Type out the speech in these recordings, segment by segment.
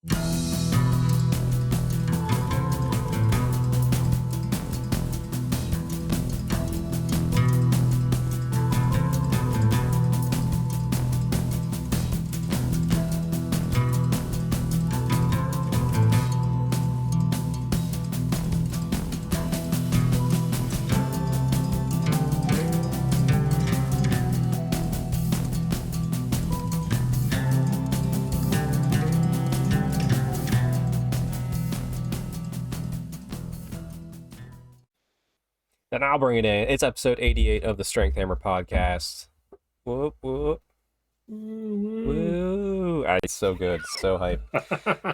Then I'll bring it in. It's episode 88 of the Strength Hammer podcast. Whoop, whoop. Woo. It's so good. So hype.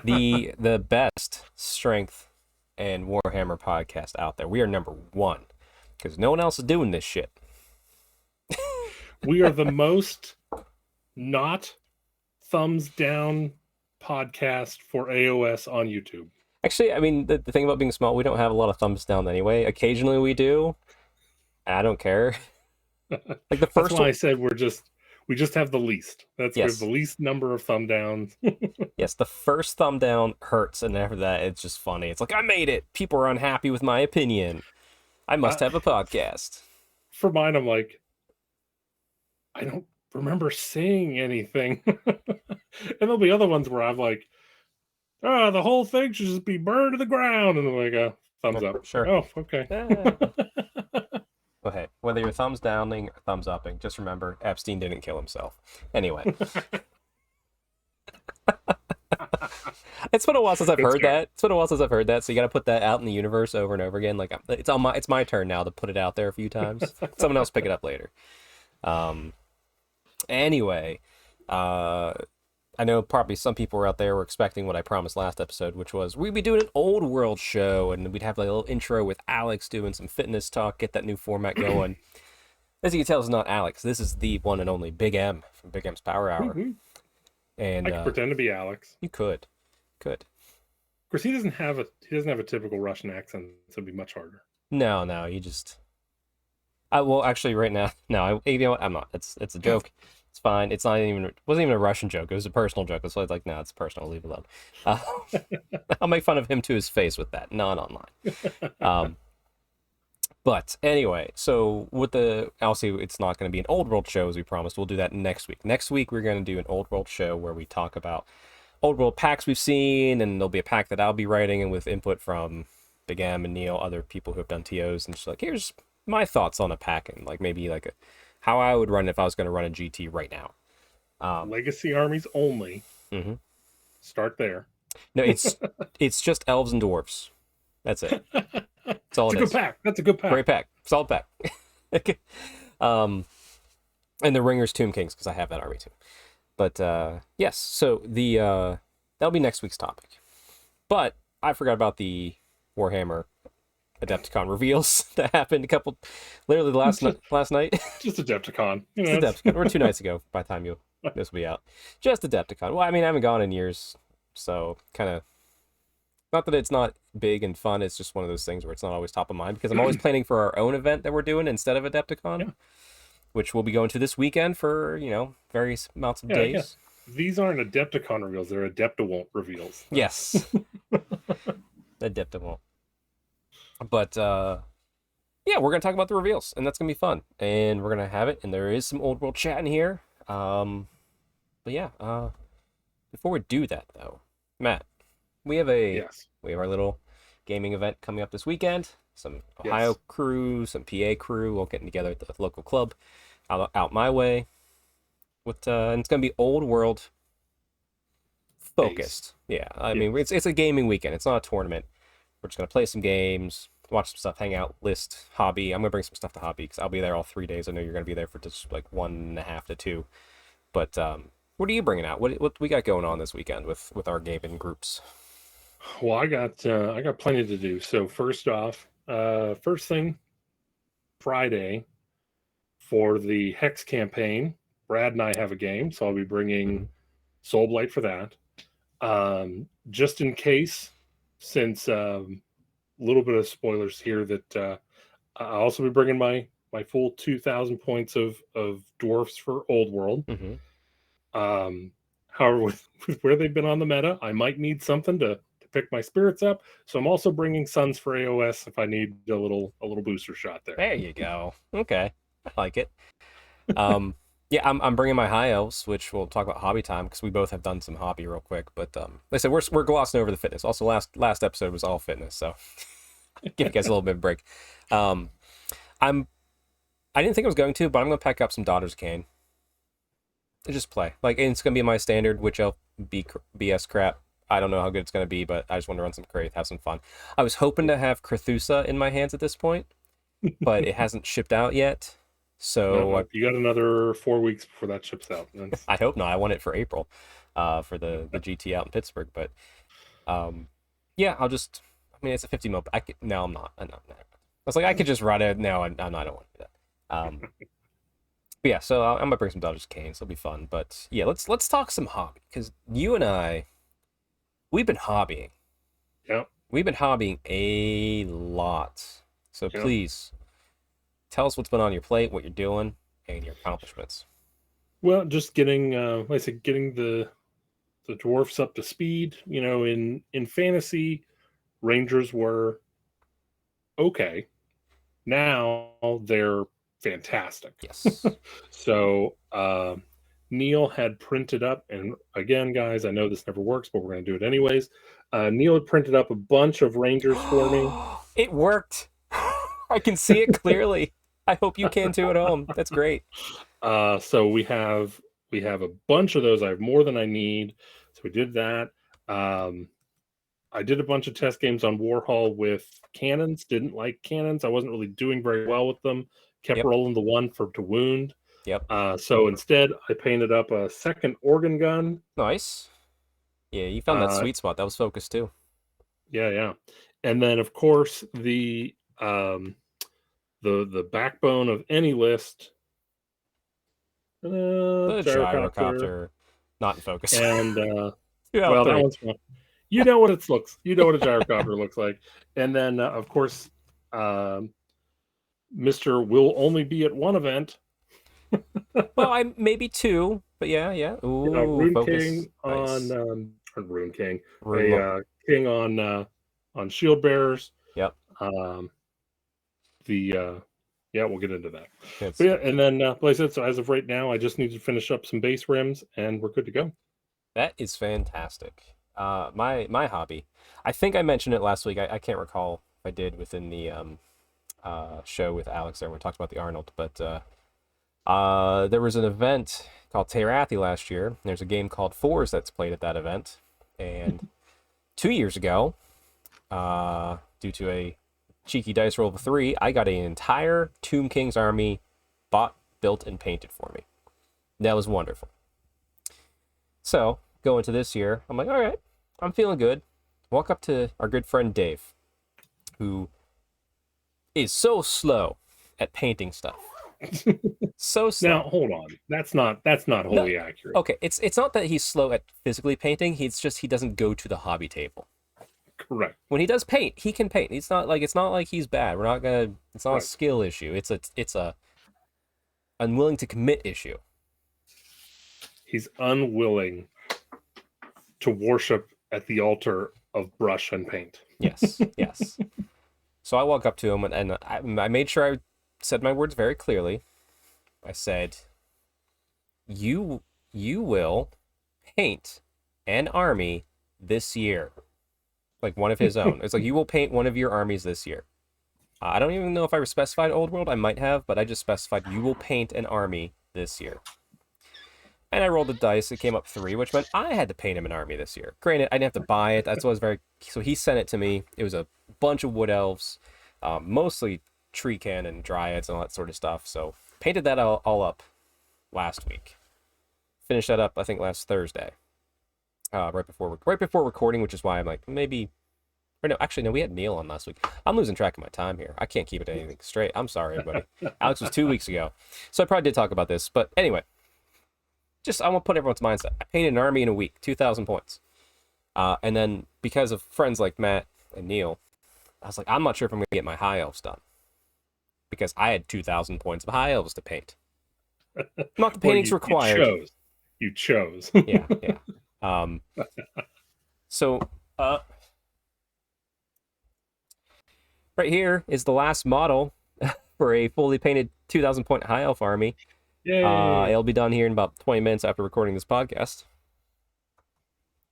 The best Strength and Warhammer podcast out there. We are number one because no one else is doing this shit. We are the most not thumbs down podcast for AOS on YouTube. Actually, I mean, the thing about being small, we don't have a lot of thumbs down anyway. Occasionally we do. And I don't care. Like the first That's why I said we just have the least. Yes. We have the least number of thumb downs. Yes, the first thumb down hurts, and after that, it's just funny. It's like, I made it. People are unhappy with my opinion. I must have a podcast. For mine, I'm like, I don't remember saying anything. And there'll be other ones where I'm like, the whole thing should just be burned to the ground. And I'm like, thumbs up. Sure. Oh, okay. Well, hey, whether you're thumbs downing or thumbs upping, just remember, Epstein didn't kill himself. Anyway. It's been a while since I've heard that. It's been a while since I've heard that, so you got to put that out in the universe over and over again. Like it's my turn now to put it out there a few times. Someone else pick it up later. Anyway, I know probably some people were out there were expecting what I promised last episode, which was we'd be doing an old world show, and we'd have like a little intro with Alex doing some fitness talk, get that new format going. As you can tell, it's not Alex. This is the one and only Big M from Big M's Power Hour. Mm-hmm. And I could pretend to be Alex. You could. Of course, he doesn't have a typical Russian accent, so it'd be much harder. No, you just. Well, actually, right now, no. You know what? I'm not. It's a joke. It's fine. It's not even. It wasn't even a Russian joke. It was a personal joke. That's why I was like, no, it's personal. Leave it alone. I'll make fun of him to his face with that, not online. But anyway, so with obviously it's not going to be an old world show as we promised. We'll do that next week. Next week we're going to do an old world show where we talk about old world packs we've seen, and there'll be a pack that I'll be writing, and with input from Big M and Neil, other people who have done TOs, and just like, here's my thoughts on a pack, and like maybe like how I would run it if I was going to run a GT right now. Legacy armies only. Mm-hmm. Start there. No, it's just elves and dwarves. That's it. That's all it is. Good pack. That's a good pack. Great pack. Solid pack. And the Ringers Tomb Kings, because I have that army too. But yes, so that'll be next week's topic. But I forgot about the Warhammer Adepticon reveals that happened literally last night. Just Adepticon. Just Adepticon. Or 2 nights ago by the time this will be out. Just Adepticon. Well, I mean, I haven't gone in years, so kind of, not that it's not big and fun, it's just one of those things where it's not always top of mind, because I'm always planning for our own event that we're doing instead of Adepticon, which we'll be going to this weekend for, various amounts of days. Yeah. These aren't Adepticon reveals, they're Adeptawont reveals. Yes. Adeptawont. But, yeah, we're going to talk about the reveals, and that's going to be fun. And we're going to have it, and there is some old world chat in here. But yeah, before we do that, though, Matt, we have our little gaming event coming up this weekend. Some Ohio crew, some PA crew, all getting together at the local club out my way. And it's going to be old world focused. Yeah, I mean, it's a gaming weekend. It's not a tournament. We're just going to play some games, watch some stuff, hang out, list, hobby. I'm going to bring some stuff to hobby because I'll be there all 3 days. I know you're going to be there for just like 1.5 to 2. But what are you bringing out? What we got going on this weekend with our gaming groups? Well, I got plenty to do. So first off, first thing, Friday for the Hex campaign, Brad and I have a game, so I'll be bringing Soulblight for that. Just in case, since a little bit of spoilers here, that I'll also be bringing my full 2,000 points of dwarfs for Old World. Mm-hmm. However, with where they've been on the meta, I might need something to pick my spirits up. So I'm also bringing Suns for AOS if I need a little booster shot there. There you go. Okay, I like it. Um, yeah, I'm bringing my high elves, which we'll talk about hobby time because we both have done some hobby real quick. But like I said, we're glossing over the fitness. Also, last episode was all fitness, so give you guys a little bit of a break. Um, I didn't think I was going to, but I'm gonna pack up some Daughters of Cain and just play. Like, and it's gonna be my standard witch elf BS crap. I don't know how good it's gonna be, but I just want to run some Kraith, have some fun. I was hoping to have Crethusa in my hands at this point, but it hasn't shipped out yet. So No, you got another 4 weeks before that ships out. I hope not. I want it for April, for the GT out in Pittsburgh. But yeah, I'll just. I mean, it's a 50 mil. No, I'm not. I'm not. I was like, I could just run it. No, I don't want to do that. But yeah, so I'm gonna bring some Dodgers Canes. It'll be fun. But yeah, let's talk some hobby because you and I, we've been hobbying. Yeah. We've been hobbying a lot. So Yep. please tell us what's been on your plate, what you're doing, and your accomplishments. Well, just getting, like I said, getting the dwarfs up to speed. You know, in fantasy, Rangers were okay. Now they're fantastic. Yes. So Neil had printed up, and again, guys, I know this never works, but we're going to do it anyways. Neil had printed up a bunch of Rangers for me. It worked. I can see it clearly. I hope you can too at home. That's great. So we have a bunch of those. I have more than I need. So we did that. I did a bunch of test games on Warhol with cannons. Didn't like cannons. I wasn't really doing very well with them. Kept rolling the one to wound. Yep. So instead, I painted up a second organ gun. Nice. Yeah, you found that sweet spot. That was focused too. Yeah. And then, of course, the backbone of any list. The gyrocopter, not in focus. And well, that one's fun. You know what it looks. You know what a gyrocopter looks like. And then, of course, Mr. will only be at one event. Well, I maybe two, but yeah. Ooh, Rune focus. King Nice. on Rune King, Rune King on Shield Bearers. Yep. We'll get into that. But yeah, and then like I said, so as of right now, I just need to finish up some base rims, and we're good to go. That is fantastic. My hobby. I think I mentioned it last week. I can't recall if I did within the show with Alex there when we talked about the Arnold, but there was an event called Terathi last year. There's a game called Fours that's played at that event, and 2 years ago, due to a cheeky dice roll of a 3, I got an entire Tomb King's army bought, built, and painted for me. That was wonderful. So, going to this year, I'm like, all right, I'm feeling good. Walk up to our good friend Dave, who is so slow at painting stuff. So slow. Now, hold on. That's not wholly accurate. Okay, it's not that he's slow at physically painting. It's just he doesn't go to the hobby table. Correct. When he does paint, he can paint. It's not like he's bad. We're not gonna. It's not a skill issue. It's a unwilling to commit issue. He's unwilling to worship at the altar of brush and paint. Yes. So I walk up to him and I made sure I said my words very clearly. I said, "You will paint an army this year." Like one of his own. It's like, you will paint one of your armies this year. I don't even know if I specified Old World. I might have, but I just specified you will paint an army this year. And I rolled the dice. It came up 3, which meant I had to paint him an army this year. Granted, I didn't have to buy it. That's what was very... So he sent it to me. It was a bunch of wood elves, mostly treecan and dryads and all that sort of stuff. So painted that all up last week. Finished that up, I think, last Thursday. Right before recording, which is why I'm like, maybe... Or no, actually, no, we had Neil on last week. I'm losing track of my time here. I can't keep it anything straight. I'm sorry, everybody. Alex was 2 weeks ago. So I probably did talk about this. But anyway, just I want to put everyone's mindset. I painted an army in a week, 2,000 points. And then because of friends like Matt and Neil, I was like, I'm not sure if I'm going to get my high elves done. Because I had 2,000 points of high elves to paint. Not the paintings required. you chose. Yeah, yeah. So right here is the last model for a fully painted 2,000 point high elf army. Yay! It'll be done here in about 20 minutes after recording this podcast.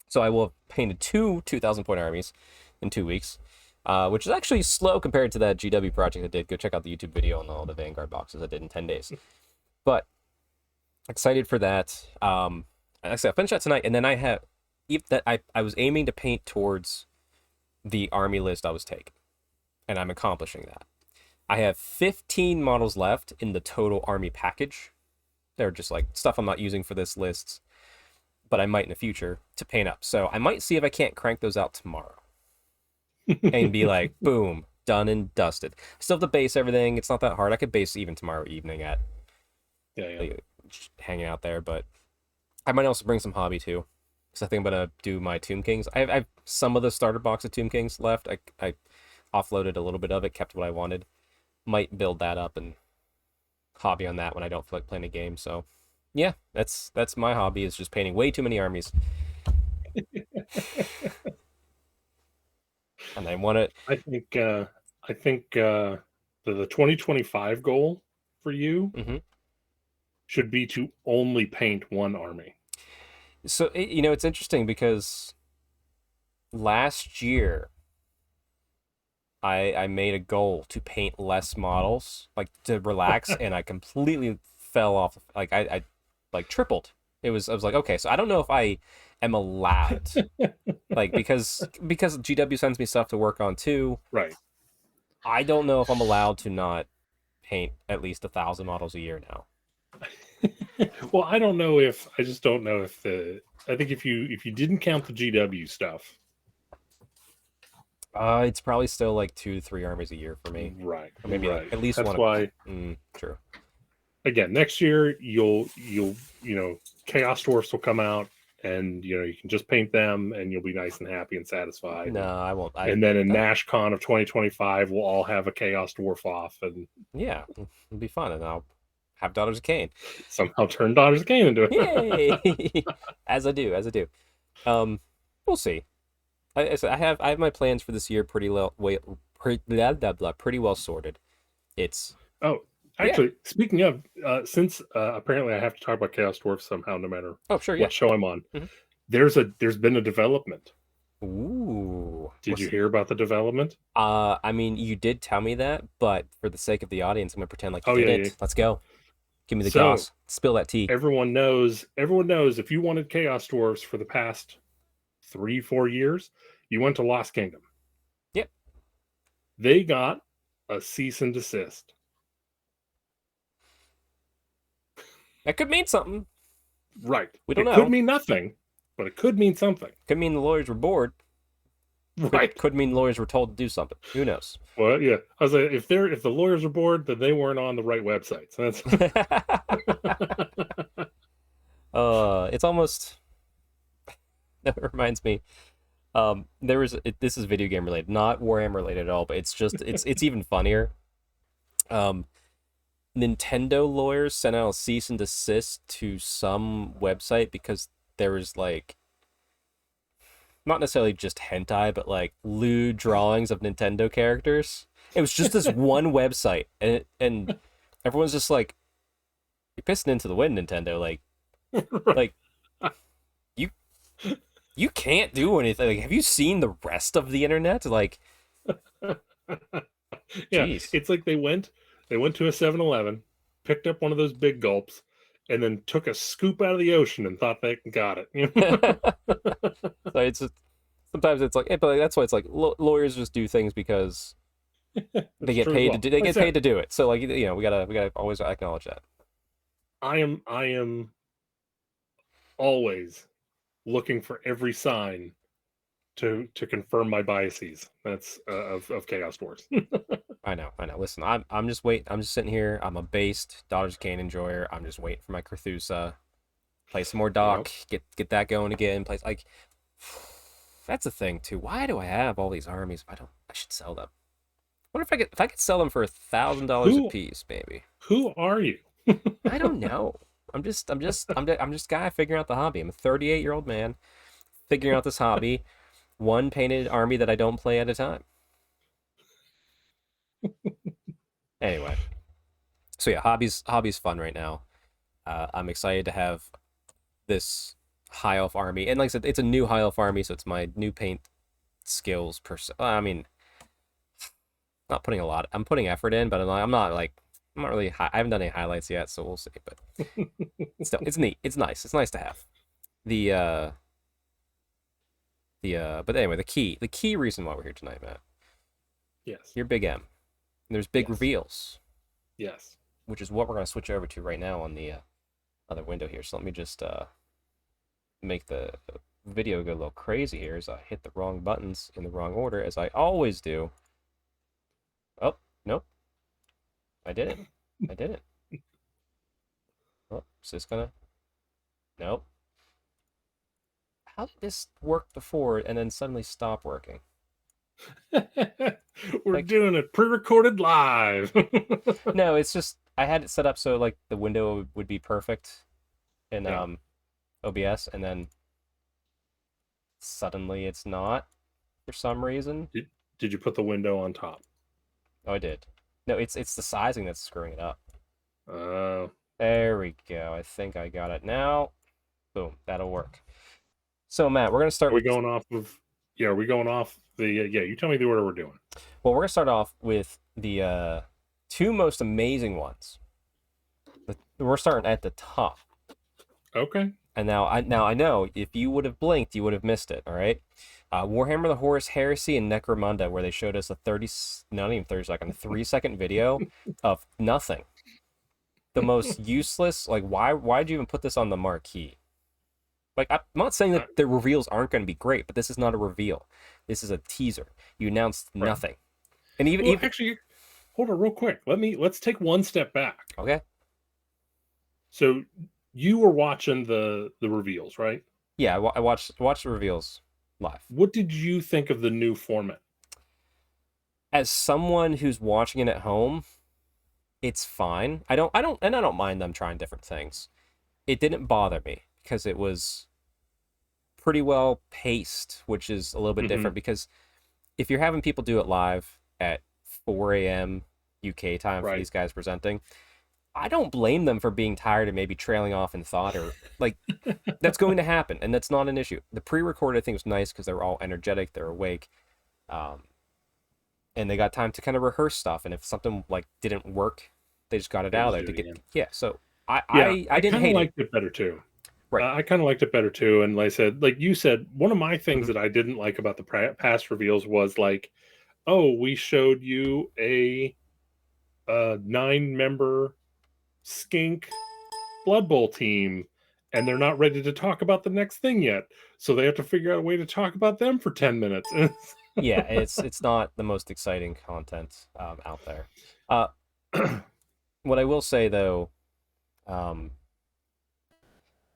So I will have painted 2,000 point armies in 2 weeks, which is actually slow compared to that GW project I did. Go check out the YouTube video on all the Vanguard boxes I did in 10 days. But excited for that. Actually, I'll finish that tonight, and then I was aiming to paint towards the army list I was taking, and I'm accomplishing that. I have 15 models left in the total army package. They're just like stuff I'm not using for this list, but I might in the future to paint up. So I might see if I can't crank those out tomorrow and be like, boom, done and dusted. Still have to base everything. It's not that hard. I could base even tomorrow evening at hanging out there, but I might also bring some hobby too, because I think I'm gonna do my Tomb Kings. I have some of the starter box of Tomb Kings left. I offloaded a little bit of it, kept what I wanted. Might build that up and hobby on that when I don't feel like playing a game. So yeah, that's my hobby, is just painting way too many armies. And I want to. I think the 2025 goal for you should be to only paint one army. So it's interesting because last year I made a goal to paint less models, like to relax, and I completely fell off. Like I like tripled. I was like, okay, so I don't know if I am allowed, like because GW sends me stuff to work on too. Right. I don't know if I'm allowed to not paint at least 1,000 models a year now. Well, I just don't know if I think if you didn't count the GW stuff, it's probably still like 2 to 3 armies a year for me. Right. Or maybe right. like at least That's one. why. True. Again, next year you'll Chaos Dwarfs will come out, and you can just paint them, and you'll be nice and happy and satisfied. No, I won't. And then in NashCon of 2025, we'll all have a Chaos Dwarf off, and yeah, it'll be fun, and I'll have Daughters of Cain. Somehow turn Daughters of Cain into it. Yay! as I do. We'll see. I have my plans for this year pretty well sorted. It's actually, speaking of, since apparently I have to talk about Chaos Dwarf somehow, no matter what show I'm on. There's been a development. Ooh! Did you hear about the development? I mean, you did tell me that, but for the sake of the audience, I'm gonna pretend like you didn't. Yeah. Let's go. Give me the goss. Spill that tea. Everyone knows if you wanted Chaos Dwarfs for the past 3-4 years, you went to Lost Kingdom. Yep. They got a cease and desist. That could mean something. Right. We don't know. It could mean nothing, but it could mean something. Could mean the lawyers were bored. Right. Could mean the lawyers were told to do something. Who knows? Well, yeah. I was like, if the lawyers are bored, then they weren't on the right websites. That's it's almost. That reminds me. This is video game related, not Warhammer related at all, but it's even funnier. Nintendo lawyers sent out a cease and desist to some website because there was like not necessarily just hentai, but like lewd drawings of Nintendo characters. It was just this one website, and everyone's just like, "You're pissing into the wind, Nintendo." Like, like you can't do anything. Like, have you seen the rest of the internet? Like, yeah, it's like they went to a 7-Eleven, picked up one of those big gulps, and then took a scoop out of the ocean and thought they got it. So it's just, sometimes it's like, but that's why it's like lawyers just do things because they get paid to do. They get paid to do it. So like we gotta always acknowledge that. I am always looking for every sign to confirm my biases. That's of Chaos Dwarfs. I know. Listen, I'm just waiting. I'm just sitting here. I'm a based Daughters of Cain enjoyer. I'm just waiting for my Carthusa. Play some more Doc. Yep. Get that going again. Play like that's the thing too. Why do I have all these armies? I should sell them. I wonder if I could sell them for $1,000 a piece, maybe. Who are you? I don't know. I'm just a guy figuring out the hobby. I'm a 38-year-old man figuring out this hobby, one painted army that I don't play at a time. Anyway, so yeah, hobby's fun right now. I'm excited to have this high elf army, and like I said, it's a new high elf army, so it's my new paint skills per se. I mean, not putting a lot. I'm putting effort in, but I'm not really. I haven't done any highlights yet, so we'll see. But still, it's neat. It's nice. It's nice to have the But anyway, the key reason why we're here tonight, Matt. Yes. You're Big M. And there's big Yes. reveals. Yes. Which is what we're gonna switch over to right now on the other window here. So let me just make the video go a little crazy here as I hit the wrong buttons in the wrong order, as I always do. Oh, nope. I didn't. I didn't. Oh, is this gonna? Nope. How did this work before and then suddenly stop working? We're doing it pre-recorded live. No, it's just I had it set up so like the window would be perfect in OBS, and then suddenly it's not for some reason. Did you put the window on top? Oh, I did. No, it's the sizing that's screwing it up. Uh, There we go. I think I got it now. Boom, that'll work. So Matt, we're gonna start. Are we going off of? Yeah, are we going off the? Yeah, you tell me the order we're doing. Well, we're gonna start off with the two most amazing ones. We're starting at the top. Okay. And now I know if you would have blinked, you would have missed it. All right. Warhammer: The Horus Heresy and Necromunda, where they showed us a 3-second video of nothing. The most useless. Like, why'd you even put this on the marquee? Like, I'm not saying that the reveals aren't going to be great, but this is not a reveal. This is a teaser. You announced nothing. And even actually, hold on real quick. Let's take one step back. Okay. So you were watching the reveals, right? Yeah, I watched the reveals live. What did you think of the new format? As someone who's watching it at home, it's fine. I don't mind them trying different things. It didn't bother me because it was pretty well paced, which is a little bit different, because if you're having people do it live at 4 a.m. UK time for these guys presenting, I don't blame them for being tired and maybe trailing off in thought, or like that's going to happen, and that's not an issue. The pre-recorded thing was nice because they were all energetic, they're awake, and they got time to kind of rehearse stuff. And if something like didn't work, they just got it out there to get. So I didn't hate it. Liked it better too. Right. I kind of liked it better too. And like I said, like you said, one of my things that I didn't like about the past reveals was like, oh, we showed you a 9-member skink Blood Bowl team, and they're not ready to talk about the next thing yet, so they have to figure out a way to talk about them for 10 minutes. Yeah, it's not the most exciting content out there. What I will say though,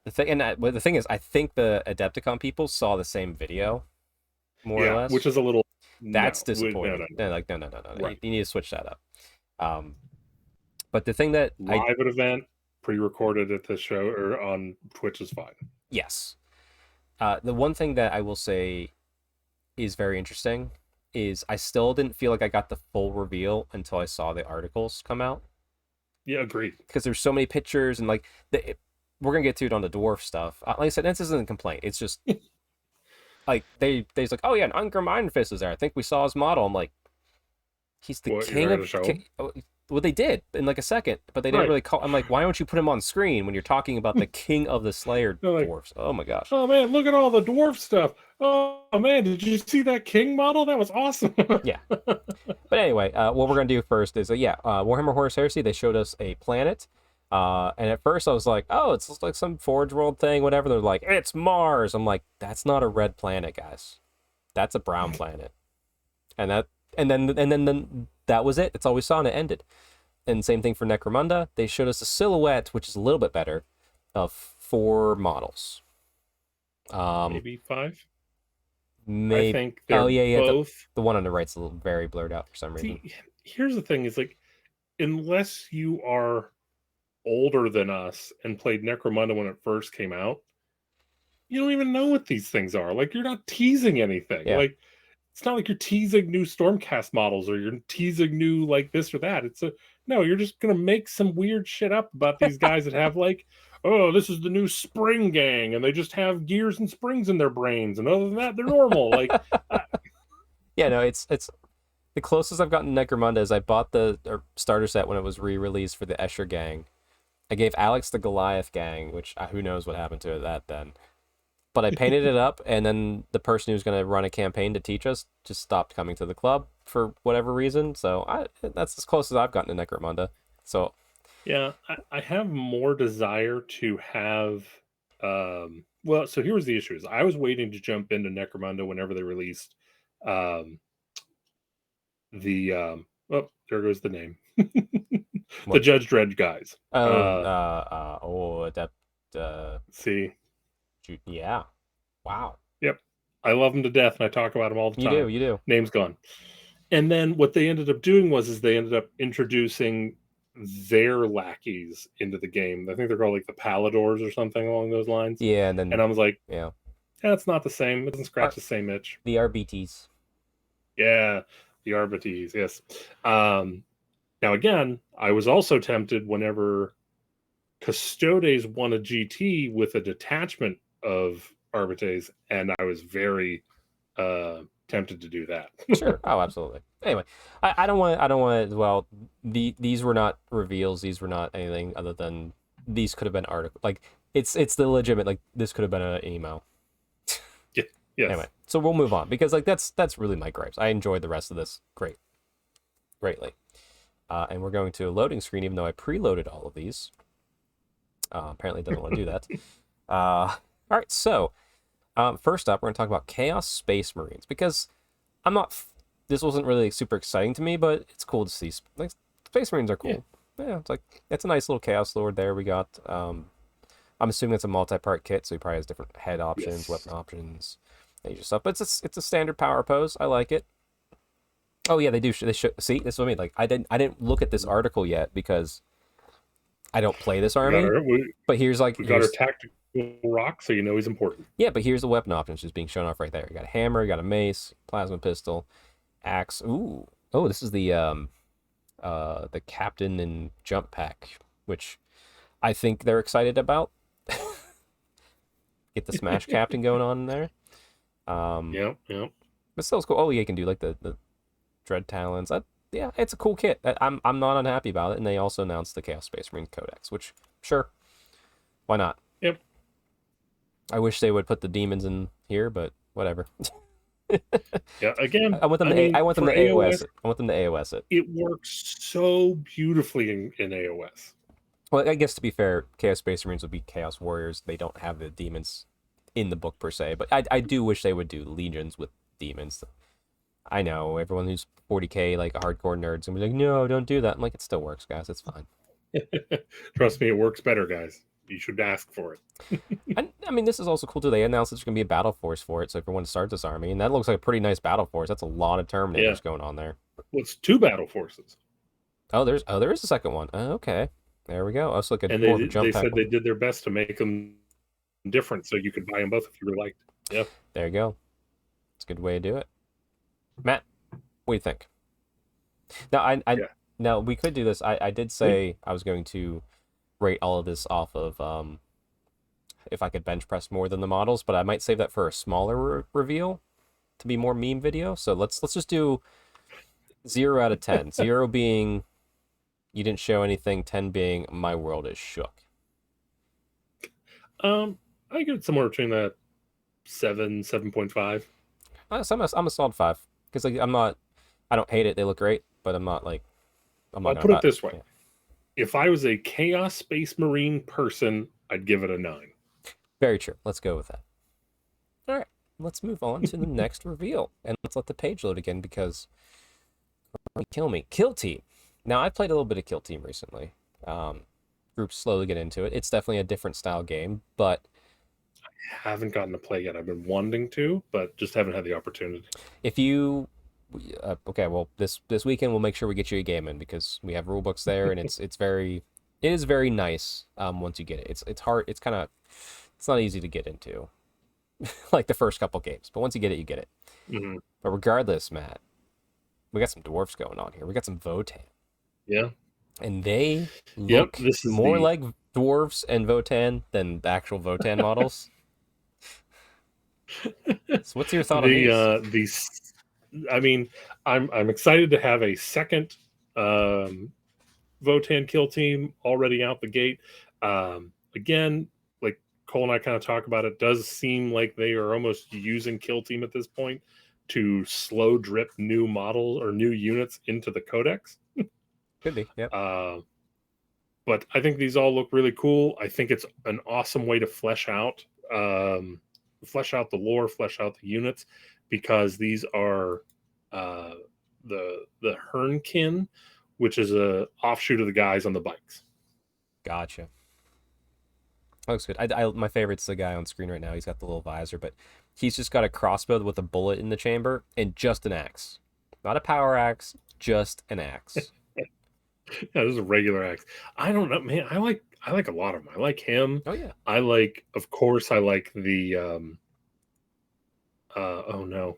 the thing is, I think the Adepticon people saw the same video, more or less, which is a little. That's disappointing. No. Like no. Right. You need to switch that up. But the thing that live at event, pre-recorded at the show or on Twitch is fine. Yes. The one thing that I will say is very interesting is I still didn't feel like I got the full reveal until I saw the articles come out. Yeah, agreed. Because there's so many pictures, and like we're gonna get to it on the dwarf stuff. Like I said, this isn't a complaint. It's just like they's like, oh yeah, an Unger Mindfist is there. I think we saw his model. I'm like, he's the king of. Well, they did in like a second, but they didn't really call. I'm like, why don't you put him on screen when you're talking about the king of the Slayer dwarves? Oh my gosh. Oh man, look at all the dwarf stuff. Oh man, did you see that king model? That was awesome. Yeah. But anyway, what we're gonna do first is Warhammer Horus Heresy. They showed us a planet, and at first I was like, oh, it's like some Forge World thing, whatever. They're like, it's Mars. I'm like, that's not a red planet, guys. That's a brown planet. And then that was it. That's all we saw, and it ended. And same thing for Necromunda. They showed us a silhouette, which is a little bit better, of 4 models. Maybe 5. Maybe. I think they're both. The one on the right's a little very blurred out for some reason. See, here's the thing: is like, unless you are older than us and played Necromunda when it first came out, you don't even know what these things are. Like, you're not teasing anything. Yeah. Like, it's not like you're teasing new Stormcast models or you're teasing new like this or that. No, you're just gonna make some weird shit up about these guys that have like, oh, this is the new Spring Gang, and they just have gears and springs in their brains, and other than that, they're normal. Like, Yeah, no, it's the closest I've gotten to Necromunda is I bought the starter set when it was re-released for the Escher gang. I gave Alex the Goliath gang, which who knows what happened to that then. But I painted it up, and then the person who's going to run a campaign to teach us just stopped coming to the club for whatever reason. So that's as close as I've gotten to Necromunda. So yeah, I have more desire to have. Well, so here was the issue: is I was waiting to jump into Necromunda whenever they released oh, there goes the name. The Judge Dredd guys. See, yeah, wow. Yep, I love them to death, and I talk about them all the time. You do. Name's gone. And then what they ended up doing was they ended up introducing their lackeys into the game. I think they're called like the Paladors or something along those lines. Yeah, and I was like, yeah, it's not the same. It doesn't scratch the same itch. The RBTs. Yeah, the RBTs. Yes. Now again, I was also tempted whenever Custodes won a GT with a detachment of Arbites, and I was very tempted to do that. Sure. Oh, absolutely. Anyway, I don't want. Well, these were not reveals. These were not anything other than these could have been article. Like it's the legitimate. Like this could have been an email. Yeah. Yes. Anyway, so we'll move on because like that's really my gripes. I enjoyed the rest of this greatly. And we're going to a loading screen, even though I preloaded all of these. Apparently, it doesn't want to do that. All right, so first up, we're going to talk about Chaos Space Marines because I'm not. This wasn't really super exciting to me, but it's cool to see. Like Space Marines are cool. Yeah, it's a nice little Chaos Lord there. We got. I'm assuming it's a multi-part kit, so he probably has different head options, weapon options, major stuff. But it's a standard power pose. I like it. Oh yeah, they do. See, this is what I mean. Like I didn't look at this article yet because I don't play this army. But here's our tactical rock, so you know he's important. Yeah, but here's the weapon options just being shown off right there. You got a hammer, you got a mace, plasma pistol, axe. Ooh, oh, this is the captain and jump pack, which I think they're excited about. Get the smash captain going on in there. Yeah. But still, it's cool. Oh, yeah, you can do like the Dread Talons. Yeah, it's a cool kit. I'm not unhappy about it. And they also announced the Chaos Space Marine Codex, which, sure, why not? Yep. I wish they would put the demons in here, but whatever. Yeah, again, I want them to AOS it. I want them to AOS it. It works so beautifully in AOS. Well, I guess to be fair, Chaos Space Marines would be Chaos Warriors. They don't have the demons in the book per se, but I do wish they would do legions with demons. I know everyone who's 40K like hardcore nerds and be like, no, don't do that. I'm like, it still works, guys. It's fine. Trust me, it works better, guys. You should ask for it. And I mean, this is also cool too. They announced there's going to be a battle force for it, so if everyone starts this army, and that looks like a pretty nice battle force. That's a lot of Terminators going on there. Well, it's 2 battle forces. There is a second one. Okay, there we go. I was looking. And they said they did their best to make them different, so you could buy them both if you really liked. Yeah, there you go. It's a good way to do it. Matt, what do you think? Now, now we could do this. I did say I was going to rate all of this off of if I could bench press more than the models, but I might save that for a smaller reveal to be more meme video. So let's just do 0 out of 10. 0 being you didn't show anything, 10 being my world is shook. I give it somewhere between that 7.5. I'm a solid 5 because like I don't hate it. They look great, but I'm not like I'll put it this way. Yeah. If I was a Chaos Space Marine person, I'd give it a 9. Very true. Let's go with that. All right, let's move on to the next reveal, and let's let the page load again because kill me. Kill Team. Now I've played a little bit of Kill Team recently. Groups slowly get into it. It's definitely a different style game, but I haven't gotten to play yet. I've been wanting to, but just haven't had the opportunity. If you okay, well this weekend we'll make sure we get you a game in because we have rule books there, and it's very It is very nice once you get it. It's hard. It's not easy to get into, like the first couple games. But once you get it, you get it. Hmm. But regardless, Matt, we got some dwarfs going on here. We got some Votan, Yeah. and they Yep. look This is more the like dwarves and Votan than the actual Votan models. So what's your thought on these? these. I mean, I'm excited to have a second Votan kill team already out the gate. Again, like Cole and I kind of talk about, it does seem like they are almost using kill team at this point to slow drip new models or new units into the codex. Could be. Yep. But I think these all look really cool. I think it's an awesome way to flesh out the lore, flesh out the units, because these are uh, the Hernkin, which is a offshoot of the guys on the bikes. Gotcha. Looks good. My favorite's the guy on screen right now. He's got the little visor, but he's just got a crossbow with a bullet in the chamber and just an axe. Not a power axe, just an axe. Yeah, this is a regular axe. I don't know, man. I like a lot of them. I like him. Oh yeah. I like, of course, I like the oh no.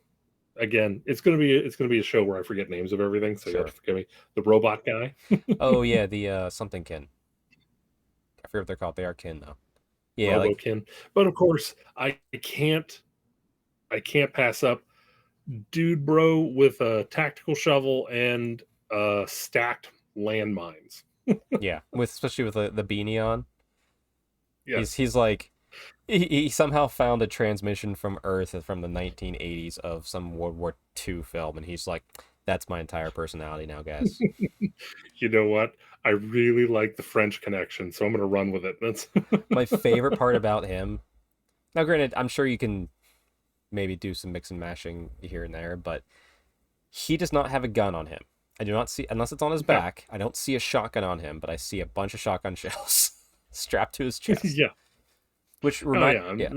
Again, it's gonna be a show where I forget names of everything, so you have Sure. to forgive me. The robot guy. Oh yeah, the something kin. I forget what they're called. They are kin though. Yeah, like Robokin. But of course, I can't pass up dude bro with a tactical shovel and stacked landmines. yeah, with especially with the beanie on. Yes. He's like he somehow found a transmission from Earth from the 1980s of some World War II film, and he's like, "That's my entire personality now, guys." You know what? I really like the French connection, so I'm gonna run with it. That's My favorite part about him. Now, granted, I'm sure you can maybe do some mix and mashing here and there, but he does not have a gun on him. I do not see, unless it's on his back, I don't see a shotgun on him, but I see a bunch of shotgun shells strapped to his chest. Yeah. Which Oh yeah. yeah.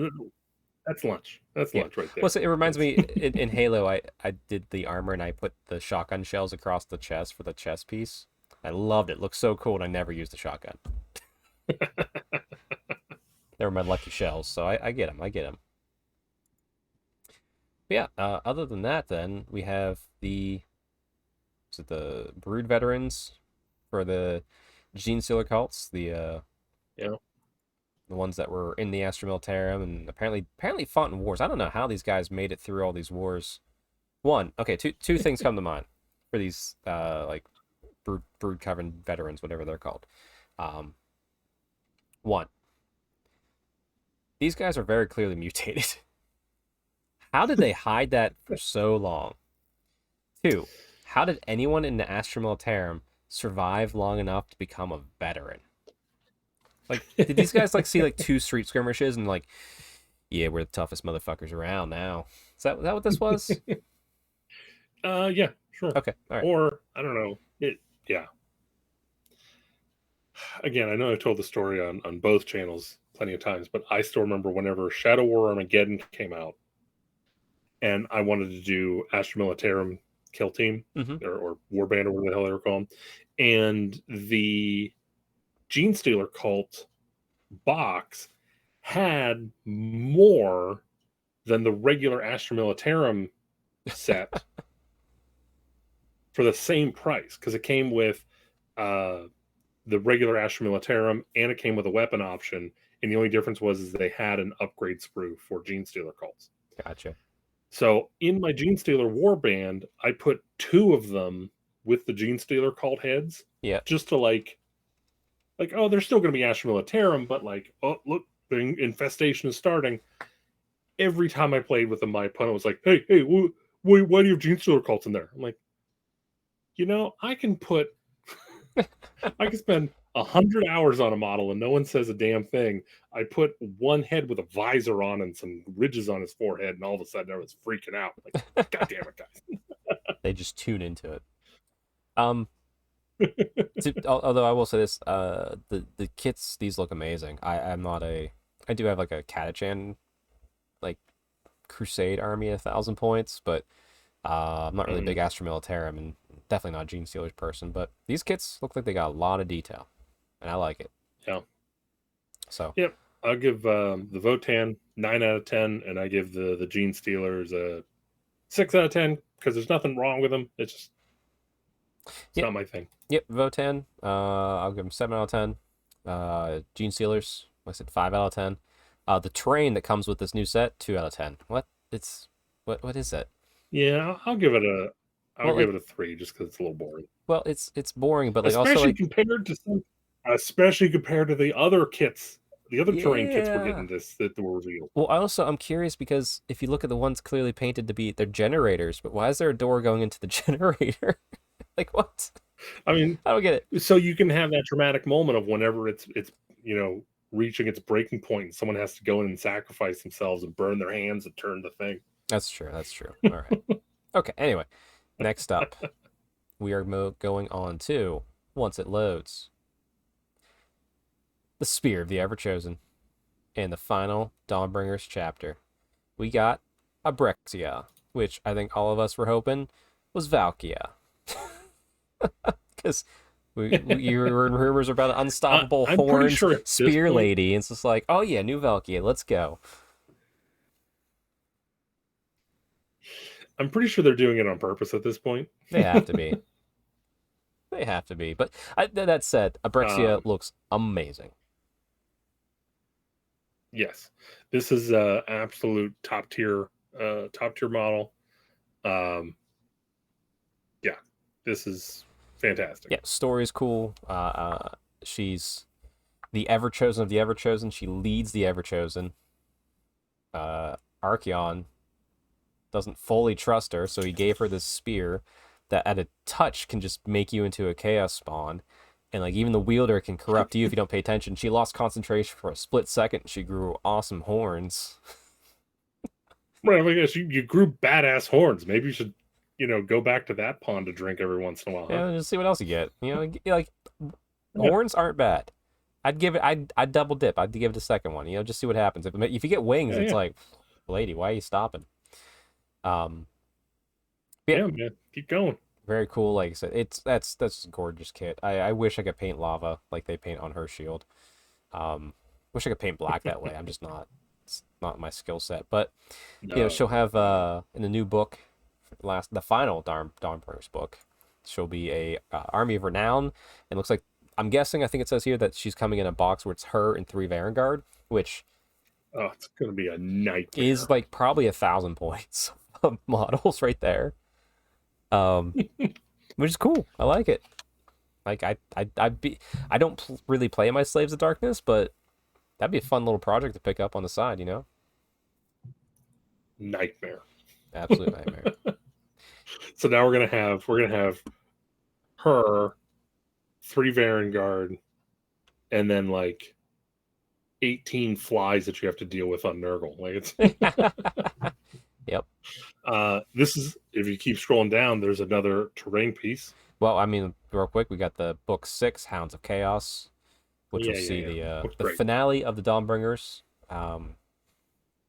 That's lunch. That's Yeah. lunch right there. Well, so it reminds me in Halo, I did the armor and I put the shotgun shells across the chest for the chest piece. I loved it. It looked so cool, and I never used the shotgun. They were my lucky shells, so I get them. I get them. But yeah. Other than that, then we have the Brood veterans for the Gene Stealer cults, Yeah. the ones that were in the Astra Militarum and apparently fought in wars. I don't know how these guys made it through all these wars. Two things come to mind for these like brood coven veterans, whatever they're called. One, these guys are very clearly mutated. How did they hide that for so long? Two, how did anyone in the Astra Militarum survive long enough to become a veteran? Like, did these guys like see like two street skirmishes and like, yeah, we're the toughest motherfuckers around now? Is that what this was? Yeah, sure. Okay, all right. Or I don't know. Yeah. Again, I know I've told the story on both channels plenty of times, but I still remember whenever Shadow War Armageddon came out, and I wanted to do Astra Militarum Kill Team Mm-hmm. or Warband or whatever the hell they were called, and the Gene Stealer cult box had more than the regular Astra Militarum set for the same price, because it came with the regular Astra Militarum and it came with a weapon option, and the only difference was is they had an upgrade sprue for Gene Stealer cults. Gotcha. So in my Gene Stealer warband, I put two of them with the Gene Stealer cult heads, Yeah. just to like oh, they're still going to be Astra Militarum, but like, oh look, the infestation is starting. Every time I played with them, my opponent was like, "Hey, why do you have Gene Stealer cults in there?" I'm like, I can spend 100 hours on a model and no one says a damn thing. I put one head with a visor on and some ridges on his forehead, and all of a sudden I was freaking out. Like, God damn it, guys. They just tune into it. Although I will say this, the kits, these look amazing. I do have like a Catachan like Crusade army 1,000 points, but I'm not really a big Astra Militarum and definitely not a Gene Stealer's person. But these kits look like they got a lot of detail. and I like it. Yeah. So Yep. I'll give the Votan 9 out of 10, and I give the Gene Stealers a 6 out of 10 because there's nothing wrong with them. It's yep, not my thing. yep, Votan. I'll give him 7 out of 10. Gene Stealers, like I said, 5 out of 10. The train that comes with this new set, 2 out of 10. What? What is it? Yeah, I'll give it a Well, give like, it a 3 just because it's a little boring, it's boring, but like also like especially compared to the other kits, the other terrain kits we're yeah. getting that were revealed. Well, I'm curious because if you look at the ones clearly painted to be they're generators, but why is there a door going into the generator? Like what? I mean, I don't get it. so you can have that dramatic moment of whenever it's reaching its breaking point, and someone has to go in and sacrifice themselves and burn their hands and turn the thing. That's true. That's true. All right. Okay. Anyway, next up, we are going on to once it loads, the Spear of the Everchosen, and the final Dawnbringers chapter. We got Abrexia, which I think all of us were hoping was Valkia, because you were in rumors about an unstoppable I'm pretty horned sure at this spear point, lady, and it's just like, oh yeah, new Valkia, let's go. I'm pretty sure they're doing it on purpose at this point. They have to be. They have to be. But that said, Abrexia looks amazing. Yes, this is a absolute top tier model. Yeah, this is fantastic. Yeah, story's cool. She's the Everchosen of the Everchosen. She leads the Everchosen. Archeon doesn't fully trust her, so he gave her this spear that at a touch can just make you into a chaos spawn. And like even the wielder can corrupt you if you don't pay attention. She lost concentration for a split second. She grew awesome horns. Right, I guess you grew badass horns. Maybe you should, go back to that pond to drink every once in a while. Huh? Yeah, just see what else you get. Like horns aren't bad. I'd give it. I'd double dip. I'd give it a second one. Just see what happens. If you get wings, it's like, lady, why are you stopping? Yeah, man, keep going. Very cool. Like I said, that's a gorgeous kit. I wish I could paint lava like they paint on her shield. Wish I could paint black that way. I'm just not. It's not my skill set. But No. she'll have in the new book, the final Dawnbringers book, she'll be a army of renown. It looks like I'm guessing. I think it says here that she's coming in a box where it's her and 3 Vanguard, which it's gonna be a nightmare. is like probably 1,000 points of models right there. Which is cool. I like it. Like I don't really play my Slaves of Darkness, but that'd be a fun little project to pick up on the side, Nightmare. Absolute nightmare. So now we're gonna have her, 3 Vanguard, and then like 18 flies that you have to deal with on Nurgle. Like it's Yep. This is, if you keep scrolling down, there's another terrain piece. Well, I mean, real quick, we got the book 6, Hounds of Chaos, which will see the finale of the Dawnbringers.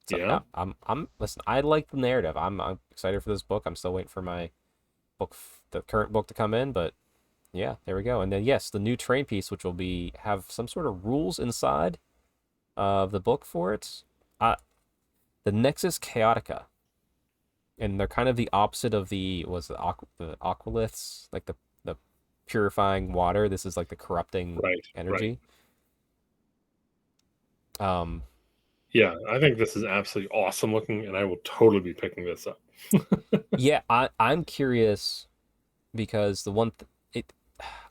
Yeah. I'm listen. I like the narrative. I'm excited for this book. I'm still waiting for my book, the current book, to come in. But yeah, there we go. And then yes, the new train piece, which will have some sort of rules inside of the book for it. The Nexus Chaotica. And they're kind of the opposite of the aqualiths, like the purifying water. This is like the corrupting energy. Right. Yeah, I think this is absolutely awesome looking, and I will totally be picking this up. Yeah, I'm curious because the one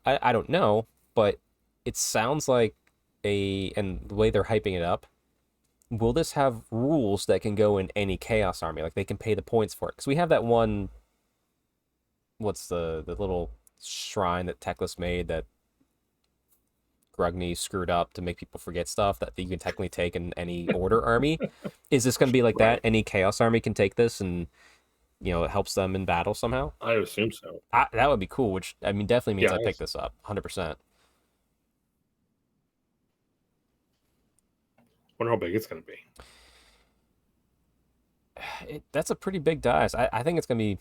I don't know, but it sounds like and the way they're hyping it up. Will this have rules that can go in any Chaos Army? Like they can pay the points for it? Because we have that one. What's the little shrine that Teclis made that Grugny screwed up to make people forget stuff that you can technically take in any Order army? Is this going to be like that? Any Chaos Army can take this and it helps them in battle somehow? I assume so. That would be cool. Which I mean, definitely means I pick this up 100%. Wonder how big it's going to be. That's a pretty big dice. I think it's going to be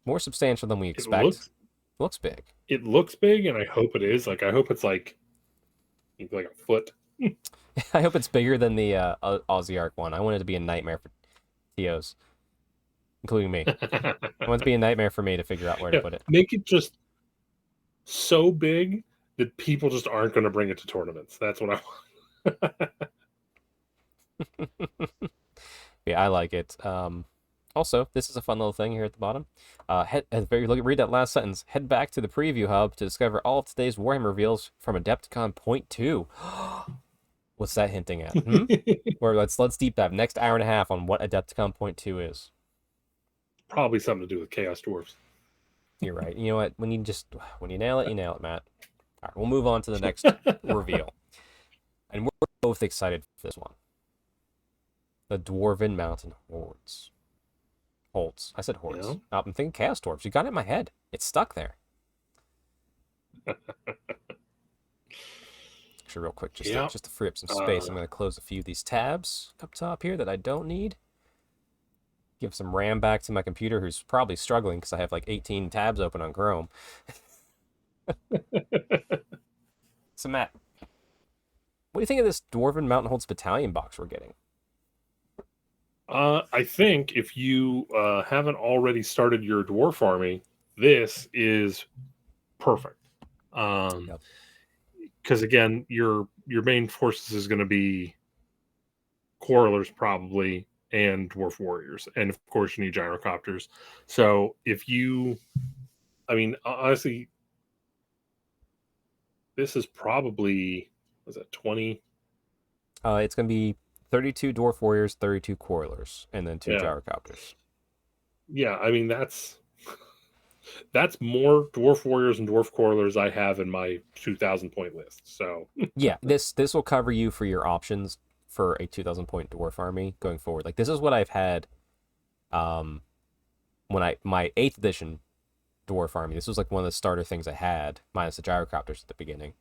more substantial than we expect. Looks big. It looks big, and I hope it is. Like, I hope it's like a foot. I hope it's bigger than the Aussie Arc one. I want it to be a nightmare for TOs, including me. I want it to be a nightmare for me to figure out where to put it. Make it just so big that people just aren't going to bring it to tournaments. That's what I want. Yeah, I like it. Also, this is a fun little thing here at the bottom. Read that last sentence. Head back to the preview hub to discover all of today's Warhammer reveals from Adepticon Point 2. What's that hinting at? Or let's deep dive. Next hour and a half on what Adepticon Point 2 is. Probably something to do with Chaos Dwarfs. You're right. You know what? When you nail it, Matt. All right, we'll move on to the next reveal. And we're both excited for this one. The Dwarven Mountain Holds. I said hordes. Yeah. I'm thinking Chaos Dwarfs. You got it in my head. It's stuck there. Actually, real quick, just to free up some space, I'm going to close a few of these tabs up top here that I don't need. Give some RAM back to my computer, who's probably struggling because I have like 18 tabs open on Chrome. So, Matt, what do you think of this Dwarven Mountain Holds Battalion box we're getting? I think if you haven't already started your dwarf army, this is perfect. Because again, your main forces is going to be quarrelers probably, and dwarf warriors, and of course you need gyrocopters. So if you, I mean, honestly, this is probably, was that 20? It's going to be 32 dwarf warriors, 32 quarrelers, and then 2 gyrocopters. Yeah, I mean that's more dwarf warriors and dwarf quarrelers I have in my 2,000 point list. So yeah, this will cover you for your options for a 2,000 point dwarf army going forward. Like, this is what I've had when my 8th edition dwarf army. This was like one of the starter things I had, minus the gyrocopters at the beginning.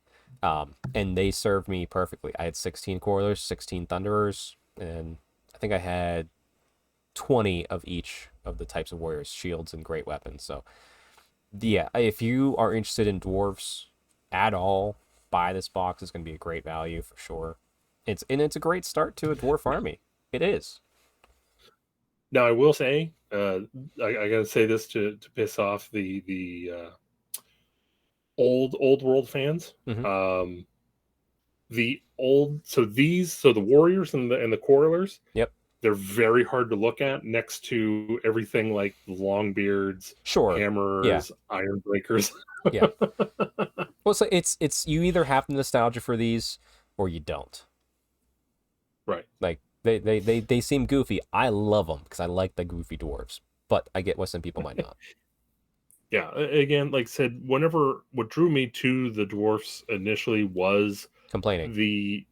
And they served me perfectly. I had 16 quarrelers, 16 thunderers, and I think I had 20 of each of the types of warriors, shields and great weapons. So yeah, if you are interested in dwarves at all, buy this box. It's going to be a great value for sure. It's a great start to a dwarf army. It is. Now I will say, I gotta say this to piss off the old world fans. Mm-hmm. The warriors and the quarrelers. Yep. They're very hard to look at next to everything like Longbeards, hammers, iron breakers. Yeah. Well, so it's you either have the nostalgia for these or you don't. Right. Like they seem goofy. I love them because I like the goofy dwarves, but I get why some people might not. Yeah. Again, like I said, what drew me to the dwarfs initially was complaining. The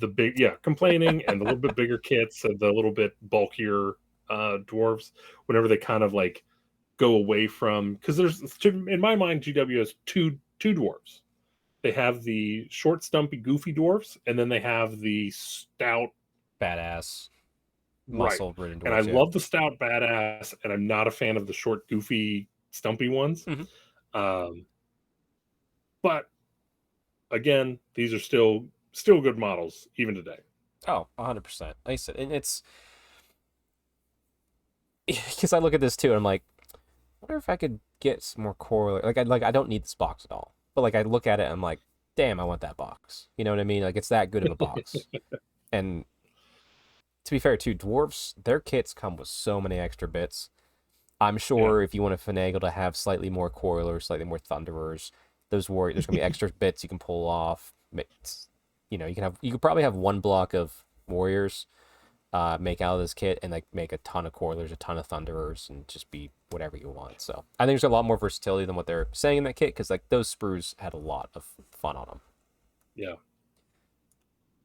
big, complaining and the little bit bigger kits and the little bit bulkier dwarves, whenever they kind of like go away from, because there's, in my mind, GW has two dwarves. They have the short, stumpy, goofy dwarves, and then they have the stout, badass, muscle-ridden dwarves. And I love the stout, badass, and I'm not a fan of the short, goofy, stumpy ones. Mm-hmm. But again, these are still good models even today. Oh, 100%. Like I said, and it's because I look at this too, and I'm like, I wonder if I could get some more core. I don't need this box at all, but like I look at it, and I'm like, damn, I want that box. You know what I mean? Like, it's that good of a box. And to be fair, too, dwarves, their kits come with so many extra bits. I'm sure if you want to finagle to have slightly more quarrelers, slightly more thunderers, there's gonna be extra bits you can pull off. You know, you could probably have one block of warriors make out of this kit and like make a ton of quarrelers, a ton of thunderers, and just be whatever you want. So I think there's a lot more versatility than what they're saying in that kit, because like those sprues had a lot of fun on them. Yeah.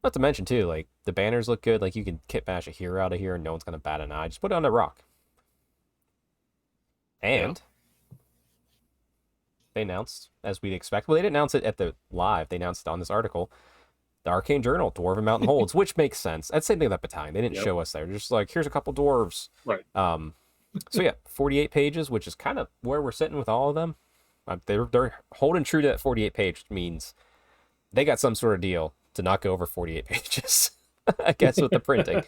Not to mention too, like the banners look good. Like you can kit bash a hero out of here and no one's gonna bat an eye. Just put it on a rock. And they announced, as we'd expect. Well, they didn't announce it at the live. They announced it on this article. The Arcane Journal, Dwarven Mountain Holds, which makes sense. I'd say that battalion. They didn't show us there. They're just like, here's a couple dwarves. Right. So yeah, 48 pages, which is kind of where we're sitting with all of them. They're holding true to that 48 page, which means they got some sort of deal to not go over 48 pages. I guess with the printing.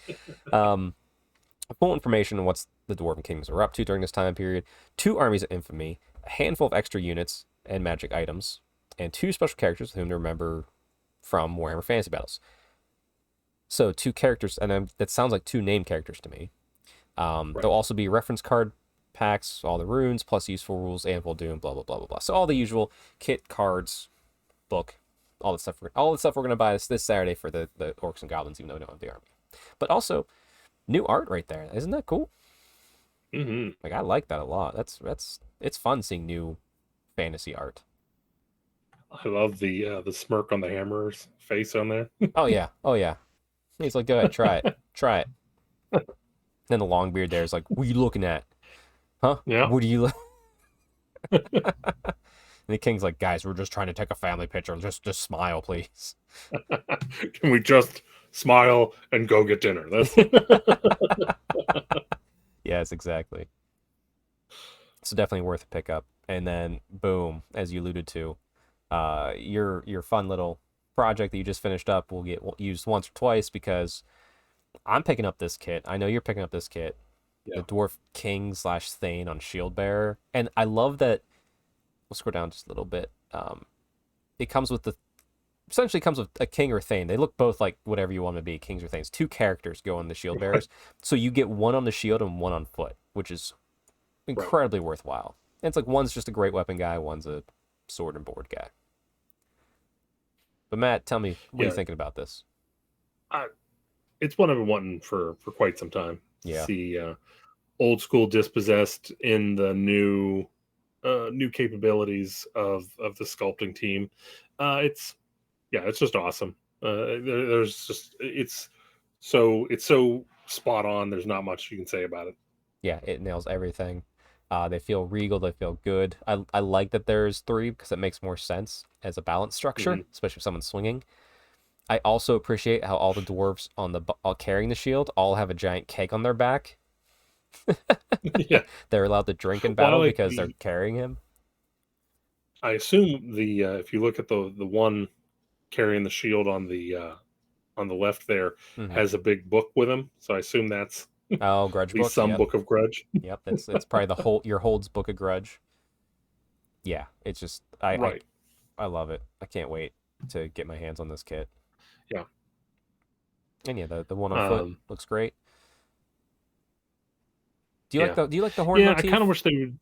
Full information on what the Dwarven Kingdoms were up to during this time period, 2 armies of infamy, a handful of extra units and magic items, and 2 special characters whom to remember from Warhammer Fantasy Battles. So 2 characters, and that sounds like 2 named characters to me. Right. There'll also be reference card packs, all the runes, plus useful rules, Anvil Doom, blah, blah, blah, blah, blah. So all the usual kit, cards, book, all the stuff we're going to buy this Saturday for the Orcs and Goblins, even though we don't have the army. But also, new art right there. Isn't that cool? Mm-hmm. Like, I like that a lot. It's fun seeing new fantasy art. I love the smirk on the hammerer's face on there. Oh yeah. He's like, go ahead, try it. Then the long beard there is like, what are you looking at? Huh? Yeah. What are you And the king's like, guys, we're just trying to take a family picture. Just smile, please. Can we just smile and go get dinner? That's Yes, exactly. So definitely worth a pickup. And then boom, as you alluded to, your fun little project that you just finished up will get used once or twice, because I'm picking up this kit. I know you're picking up this kit. Yeah. The Dwarf King / Thane on Shield Bearer. And I love that. We'll scroll down just a little bit. It comes with essentially comes with a king or thane. They look both like whatever you want to be, kings or thanes. 2 characters go on the shield bearers. So you get 1 on the shield and 1 on foot, which is incredibly worthwhile. And it's like one's just a great weapon guy, one's a sword and board guy. But Matt, tell me, what are you thinking about this? It's one I've been wanting for quite some time. Yeah. See old school dispossessed in the new capabilities of the sculpting team. It's just awesome. There's just it's so spot on. There's not much you can say about it. Yeah, it nails everything. They feel regal. They feel good. I like that there's 3 because it makes more sense as a balance structure, especially if someone's swinging. I also appreciate how all the dwarves all carrying the shield all have a giant keg on their back. Yeah, they're allowed to drink in battle because they're carrying him. I assume if you look at the one carrying the shield on the left there has a big book with him, so I assume that's grudge book. Some book of grudge. Yep, it's probably your Hold's book of grudge. Yeah, it's just I love it. I can't wait to get my hands on this kit. Yeah, and yeah, the one on foot looks great. Do you like the horn motif? I kind of wish they would.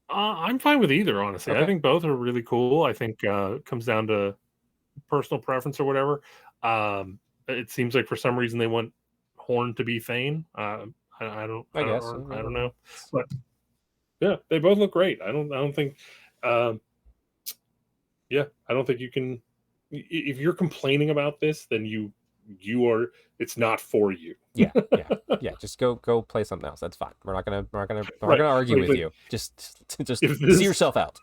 I'm fine with either, honestly. Okay. I think both are really cool. I think it comes down to personal preference or whatever. It seems like for some reason they want horn to be Thane. I don't know, but yeah, they both look great. I don't think. I don't think you can. If you're complaining about this, then you are. It's not for you. Yeah. Just go play something else. That's fine. We're not gonna argue with you. Just see yourself out.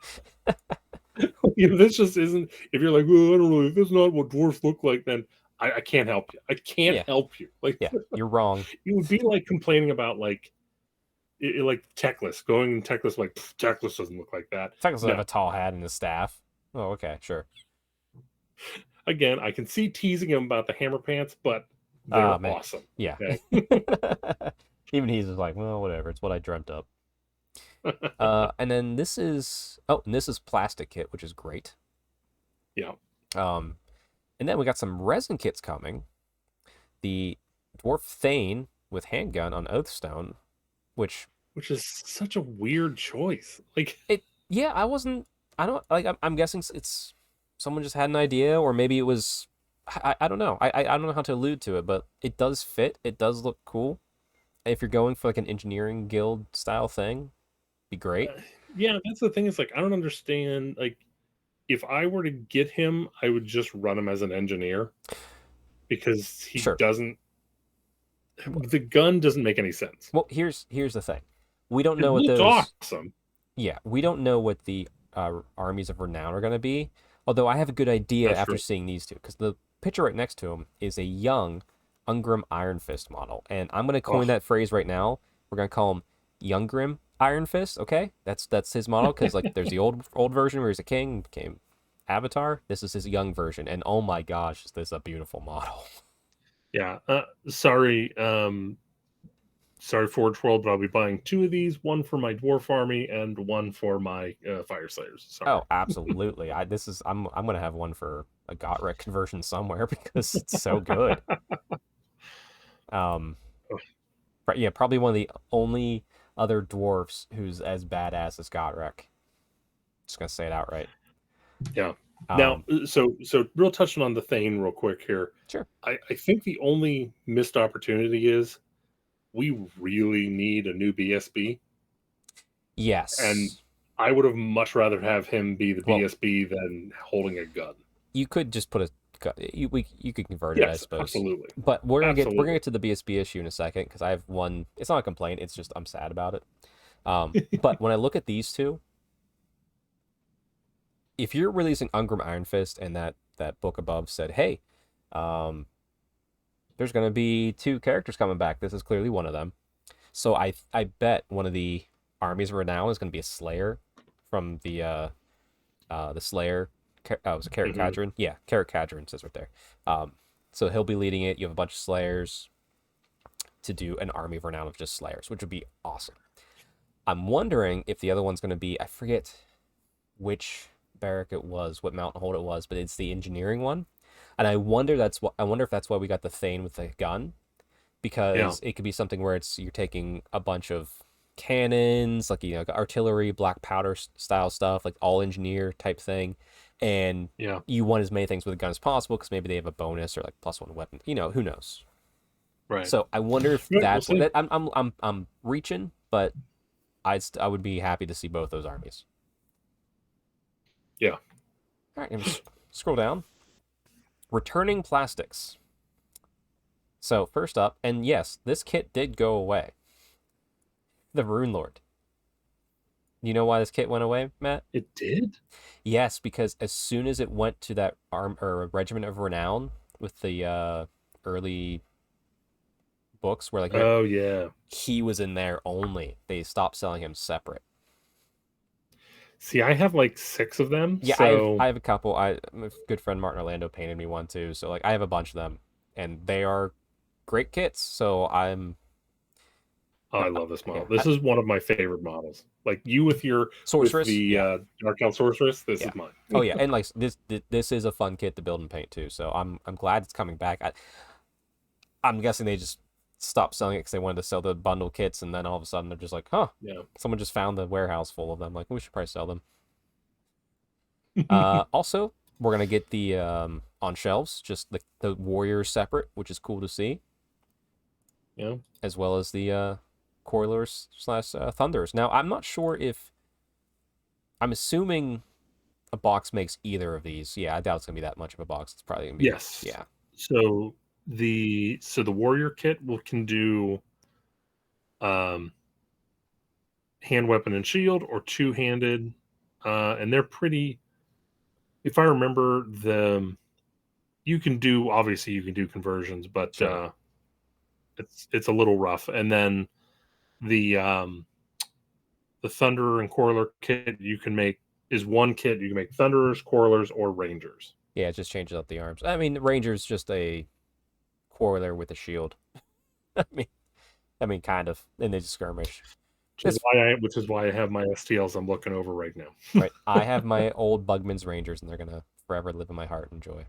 This just isn't. If you're like, well, I don't know, if this is not what dwarfs look like, then I can't help you. I can't help you. Like, you're wrong. It would be like complaining about like Teclis going in Teclis. Like Teclis doesn't look like that. Teclis doesn't have a tall hat and a staff. Oh, okay, sure. Again, I can see teasing him about the hammer pants, but they're awesome. Yeah. Okay? Even he's just like, well, whatever. It's what I dreamt up. And then this is plastic kit, which is great. Yeah. And then we got some resin kits coming. The Dwarf Thane with handgun on Oathstone, which is such a weird choice. Like it. Yeah, I'm guessing it's someone just had an idea, or maybe it was. I don't know. I don't know how to allude to it, but it does fit. It does look cool. If you're going for like an engineering guild style thing, be great. Yeah, that's the thing. Is like I don't understand. Like, if I were to get him, I would just run him as an engineer because he doesn't. The gun doesn't make any sense. Well, here's the thing. We don't know what those. Awesome. Yeah, we don't know what the armies of renown are going to be. Although I have a good idea after seeing these two, because the picture right next to him is a young Ungrim Iron Fist model, and I'm going to coin that phrase right now. We're going to call him Younggrim Iron Fist, okay, that's his model because like there's the old version where he's a king, became Avatar. This is his young version, and oh my gosh, is this a beautiful model? Yeah. Sorry. Sorry, Forge World, but I'll be buying 2 of these, one for my Dwarf Army and one for my Fire Slayers. Sorry. Oh, absolutely. I'm gonna have one for a Gotrek conversion somewhere because it's so good. Um, yeah, probably one of the only other dwarfs who's as badass as Gotrek. Just gonna say it outright. Yeah. Now, Um, so real touching on the Thane real quick here. sure. I think the only missed opportunity is we really need a new BSB, and Yes. I would have much rather have him be the Well, BSB than holding a gun. you could just put a you could convert it, I Yes, suppose. absolutely, But we're gonna absolutely. get to the BSB issue in a second because I have one. It's not a complaint. It's just I'm sad about it. But when I look at these two, if you're releasing Ungrim Iron Fist and that book above said, hey, um, there's gonna be 2 characters coming back. This is clearly one of them. So I bet one of the armies of renown is gonna be a Slayer from the Slayer. Was it Carrot Hmm. Cadron? Yeah, Carrot Cadron says right there. Um, so he'll be leading it. You have a bunch of Slayers to do an army of renown of just Slayers, which would be awesome. I'm wondering if the other one's going to be, I forget which barrack it was, what mountain hold it was, but it's the engineering one. And I wonder if that's why we got the Thane with the gun, Yeah, because it could be something where it's you're taking a bunch of cannons, like artillery, black powder style stuff, like all engineer type thing, and yeah, you want as many things with a gun as possible because maybe they have a bonus or like +1 weapon. Who knows? right. So I wonder if Right, we'll that's what see. that, I'm reaching, but I would be happy to see both those armies. Yeah. All right, I'm just scroll down. Returning plastics. So first up, and yes, this kit did go away. The Rune Lord. You know why this kit went away, Matt? It did? Yes, because as soon as it went to that arm or regiment of renown with the early books, where like Oh, yeah. he was in there only. They stopped selling him separate. See, I have like 6 of them, Yeah, I have so I have a couple. My good friend Martin Orlando painted me one too. So like I have a bunch of them, and they are great kits. So oh, I love this yeah, model. This is one of my favorite models. Like you with your with sorceress. the Yeah, Dark Elf Sorceress, this yeah. is mine. Oh yeah, and like this is a fun kit to build and paint too. So I'm glad it's coming back. I'm guessing they just stopped selling it because they wanted to sell the bundle kits, and then all of a sudden they're just like, huh, Yeah. someone just found the warehouse full of them. Like we should probably sell them. Also, we're gonna get the on shelves, just the warriors separate, which is cool to see, Yeah. as well as the coilers slash thunders. Now, I'm not sure if I'm assuming a box makes either of these. Yeah, I doubt it's gonna be that much of a box. It's probably gonna be Yes. yeah, So the warrior kit can do um hand weapon and shield or two-handed. And they're pretty, if I remember them, you can do, obviously you can do conversions, but sure. it's a little rough. And then the Thunderer and Coiler kit you can make is one kit. You can make Thunderers, Coilers, or Rangers. Yeah, it just changes up the arms. I mean, the Ranger's just a coiler with a shield. I mean, kind of, and they just skirmish. It's Which is why I have my STLs I'm looking over right now. right. I have my old Bugman's Rangers, and they're gonna forever live in my heart and joy.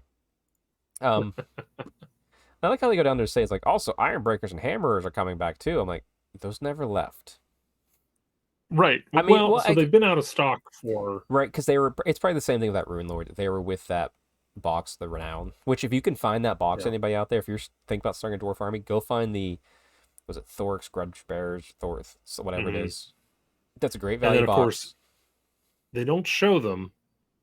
Um, I like how they go down there to say it's like also Iron Breakers and Hammerers are coming back too. I'm like, those never left. Right. I mean, Well, well, so they've been out of stock for. right, because they were. It's probably the same thing with that Rune Lord. They were with that box, the Renown. Which, if you can find that box, Yeah. anybody out there, if you're thinking about starting a dwarf army, go find the was it Thorix Grudge Bears, Thorith, so whatever it Mhm. is. That's a great And value then of course box. they don't show them,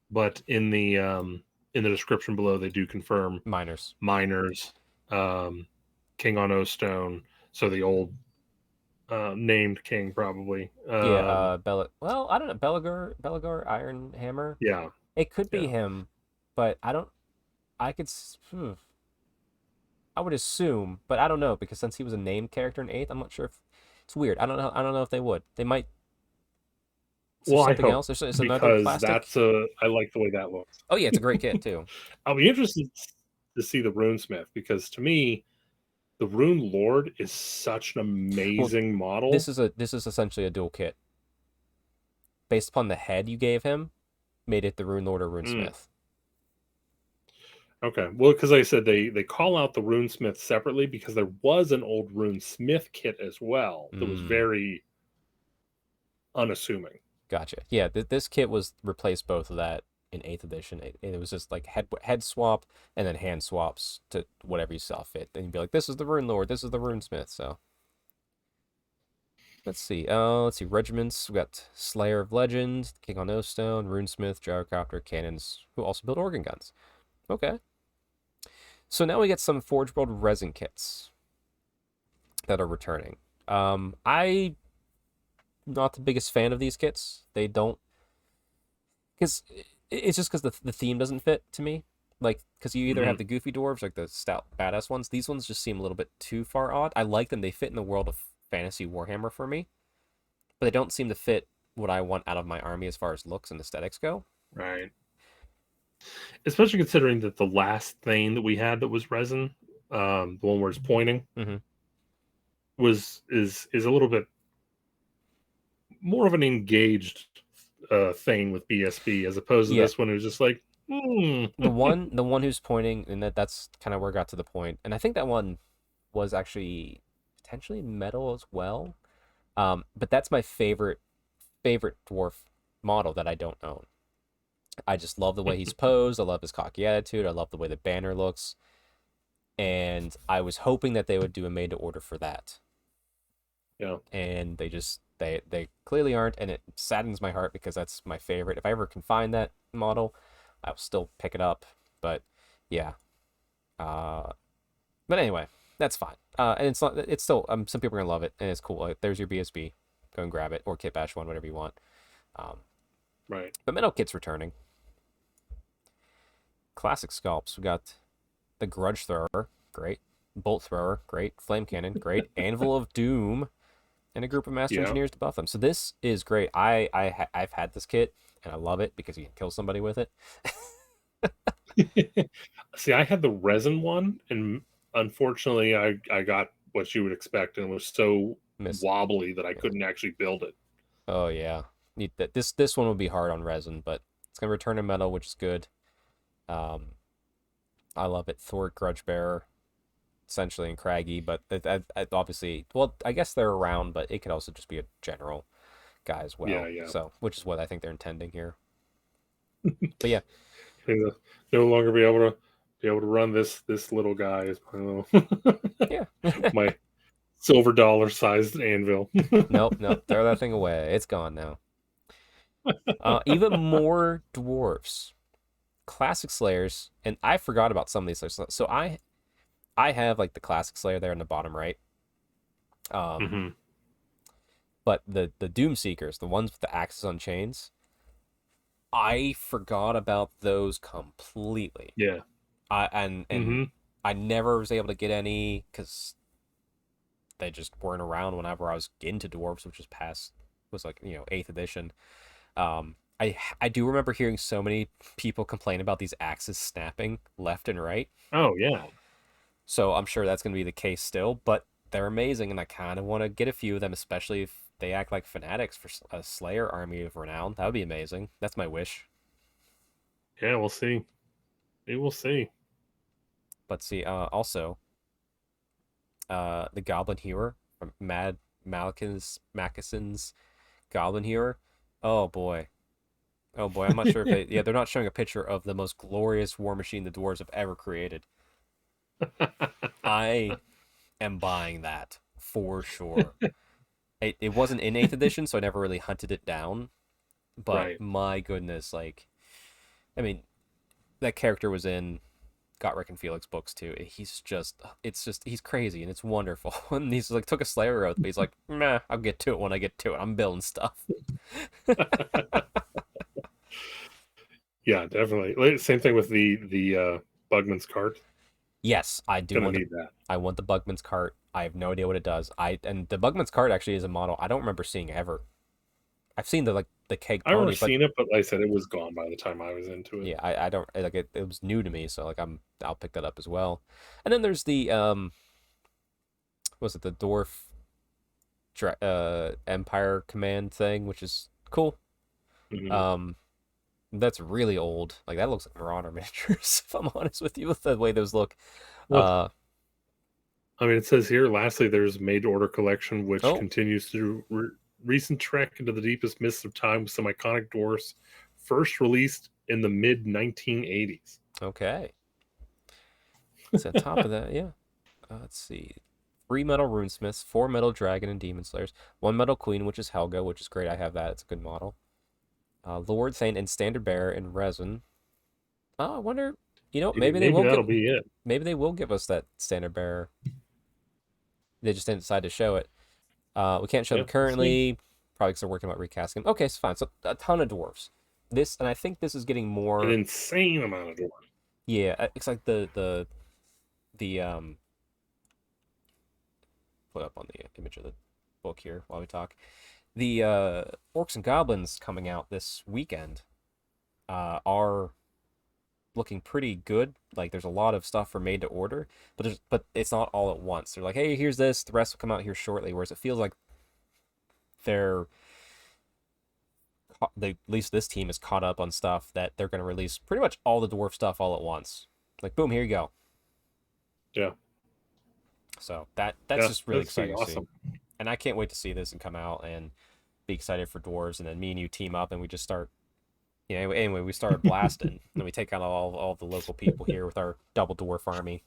but in the description below they do confirm Miners. miners, king on O stone, so the old named king probably. Yeah, well, I don't know, Belagar Iron Hammer. Yeah, It could be yeah. him, but I don't. I could. I would assume, but I don't know because since he was a named character in eighth, I'm not sure if it's weird. I don't know. I don't know if they would. They might. Is there Well, I something hope else? There's another because plastic. I like the way that looks. Oh yeah, it's a great kit too. I'll be interested to see the Runesmith because to me, the Rune Lord is such an Well, amazing model. this is essentially a dual kit based upon the head you gave him. Made it the Rune Lord or Mm, Runesmith. okay, well, because I said they call out the Runesmith separately because there was an old Runesmith kit as well that was Mm, very unassuming. gotcha. Yeah, this kit was replaced both of that in eighth edition. It was just like head swap and then hand swaps to whatever you saw fit. Then you'd be like, this is the Rune Lord, this is the Runesmith. So let's see. Let's see. Regiments. We got Slayer of Legend, King on No Stone, Runesmith, Gyrocopter, Cannons, who also build organ guns. Okay. So now we get some Forge World resin kits that are returning. I not the biggest fan of these kits. They don't because it's just because the theme doesn't fit to me. Like, because you either have Hmm. the goofy dwarves, like the stout badass ones. These ones just seem a little bit too far odd. I like them. They fit in the world of fantasy Warhammer for me, but they don't seem to fit what I want out of my army as far as looks and aesthetics go. Right. Especially considering that the last thing that we had that was resin, the one where it's pointing, Mm-hmm. is a little bit more of an engaged thing with BSB as opposed to Yeah, this one who's just like, hmm. the one who's pointing, and that's kind of where I got to the point. And I think that one was actually potentially metal as well. But that's my favorite dwarf model that I don't own. I just love the way he's posed. I love his cocky attitude. I love the way the banner looks. And I was hoping that they would do a made to order for that. Yeah. And they clearly aren't, and it saddens my heart because that's my favorite. If I ever can find that model, I'll still pick it up. But yeah. Uh but anyway, that's fine. And it's still some people are gonna love it and it's cool. Like, there's your BSB. Go and grab it, or Kit Bash one, whatever you want. Um Right. but Metal Kit's returning. Classic sculpts. We got the Grudge Thrower, great. Bolt Thrower, great. Flame Cannon, great. Anvil of Doom, and a group of Master Yeah. Engineers to buff them. So this is great. I've had this kit and I love it because you can kill somebody with it. See, I had the resin one, and unfortunately, I got what you would expect, and it was so Miss. wobbly that I Yeah. couldn't actually build it. Oh yeah. Need that. This one would be hard on resin, but it's gonna return in metal, which is good. Um, I love it. Thor Grudge Bearer, essentially and craggy, but obviously, well, I guess they're around, but it could also just be a general guy as Yeah, well. yeah. So, which is what I think they're intending here. But yeah, He'll no longer be able to run this little guy as my little yeah. my silver dollar sized anvil. Nope, nope. Throw that thing away. It's gone now. Even more dwarves, classic slayers, and I forgot about some of these slayers. So I have like the classic slayer there in the bottom right. Hmm. But the Doom Seekers, the ones with the axes on chains, I forgot about those completely. Yeah. And Hmm. I never was able to get any because they just weren't around whenever I was into dwarves, which was like eighth edition. I do remember hearing so many people complain about these axes snapping left and right. Oh yeah. So I'm sure that's going to be the case still, but they're amazing, and I kind of want to get a few of them, especially if they act like fanatics for a Slayer army of renown. That would be amazing. That's my wish. Yeah, we'll see. We will see. But see, also, the Goblin Hewer from Mad Mackeson's Goblin Hewer. Oh boy. Oh boy, I'm not sure if yeah, they're not showing a picture of the most glorious war machine the dwarves have ever created. I am buying that for sure. It wasn't in 8th edition, so I never really hunted it down. But Right. my goodness, like, I mean, that character was in Got Rick and Felix books too. He's crazy and it's wonderful. And he's like, took a Slayer oath, but he's like, nah, I'll get to it when I get to it. I'm building stuff. Yeah, definitely. Same thing with the Bugman's cart. Yes, I do Gonna want need that. I want the Bugman's cart. I have no idea what it does. And the Bugman's cart actually is a model I don't remember seeing ever. I've seen the the keg I remember pony, but seeing it, but like I said, it was gone by the time I was into it. yeah, I don't like it. It was new to me, so like I'll pick that up as well. And then there's the was it the dwarf Empire Command thing, which is cool. Mhm. Um, that's really old. Like that looks like Marauder miniatures, if I'm honest with you, with the way those look. Well, Uh I mean, it says here, lastly, there's made to order collection, which oh, continues through recent trek into the deepest mists of time with some iconic dwarfs, first released in the mid 1980s. okay. So on top of that, yeah. Let's see. 3 metal runesmiths, 4 metal dragon and demon slayers, 1 metal queen, which is Helga, which is great. I have that. It's a good model. Lord Saint and standard bearer in resin. Oh, I wonder. Maybe, maybe that'll be it. maybe they will give us that standard bearer. They just didn't decide to show it. We can't show Yeah, them we'll see. currently, probably because they're working about recasting them. Okay, it's fine. So a ton of dwarves. And I think this is getting An more. insane amount of dwarf. Yeah, it's like the put up on the image of the book here while we talk. The Orcs and Goblins coming out this weekend are looking pretty good. Like there's a lot of stuff for made to order, but it's not all at once. They're like, hey, here's this. The rest will come out here shortly. Whereas it feels like they're at least this team is caught up on stuff that they're going to release pretty much all the dwarf stuff all at once. Like boom, here you go. Yeah. So that's Yeah, just really that's exciting to see. awesome. And I can't wait to see this and come out and be excited for dwarves. And then me and you team up and we just start. Anyway, we start blasting and we take out all the local people here with our double dwarf army.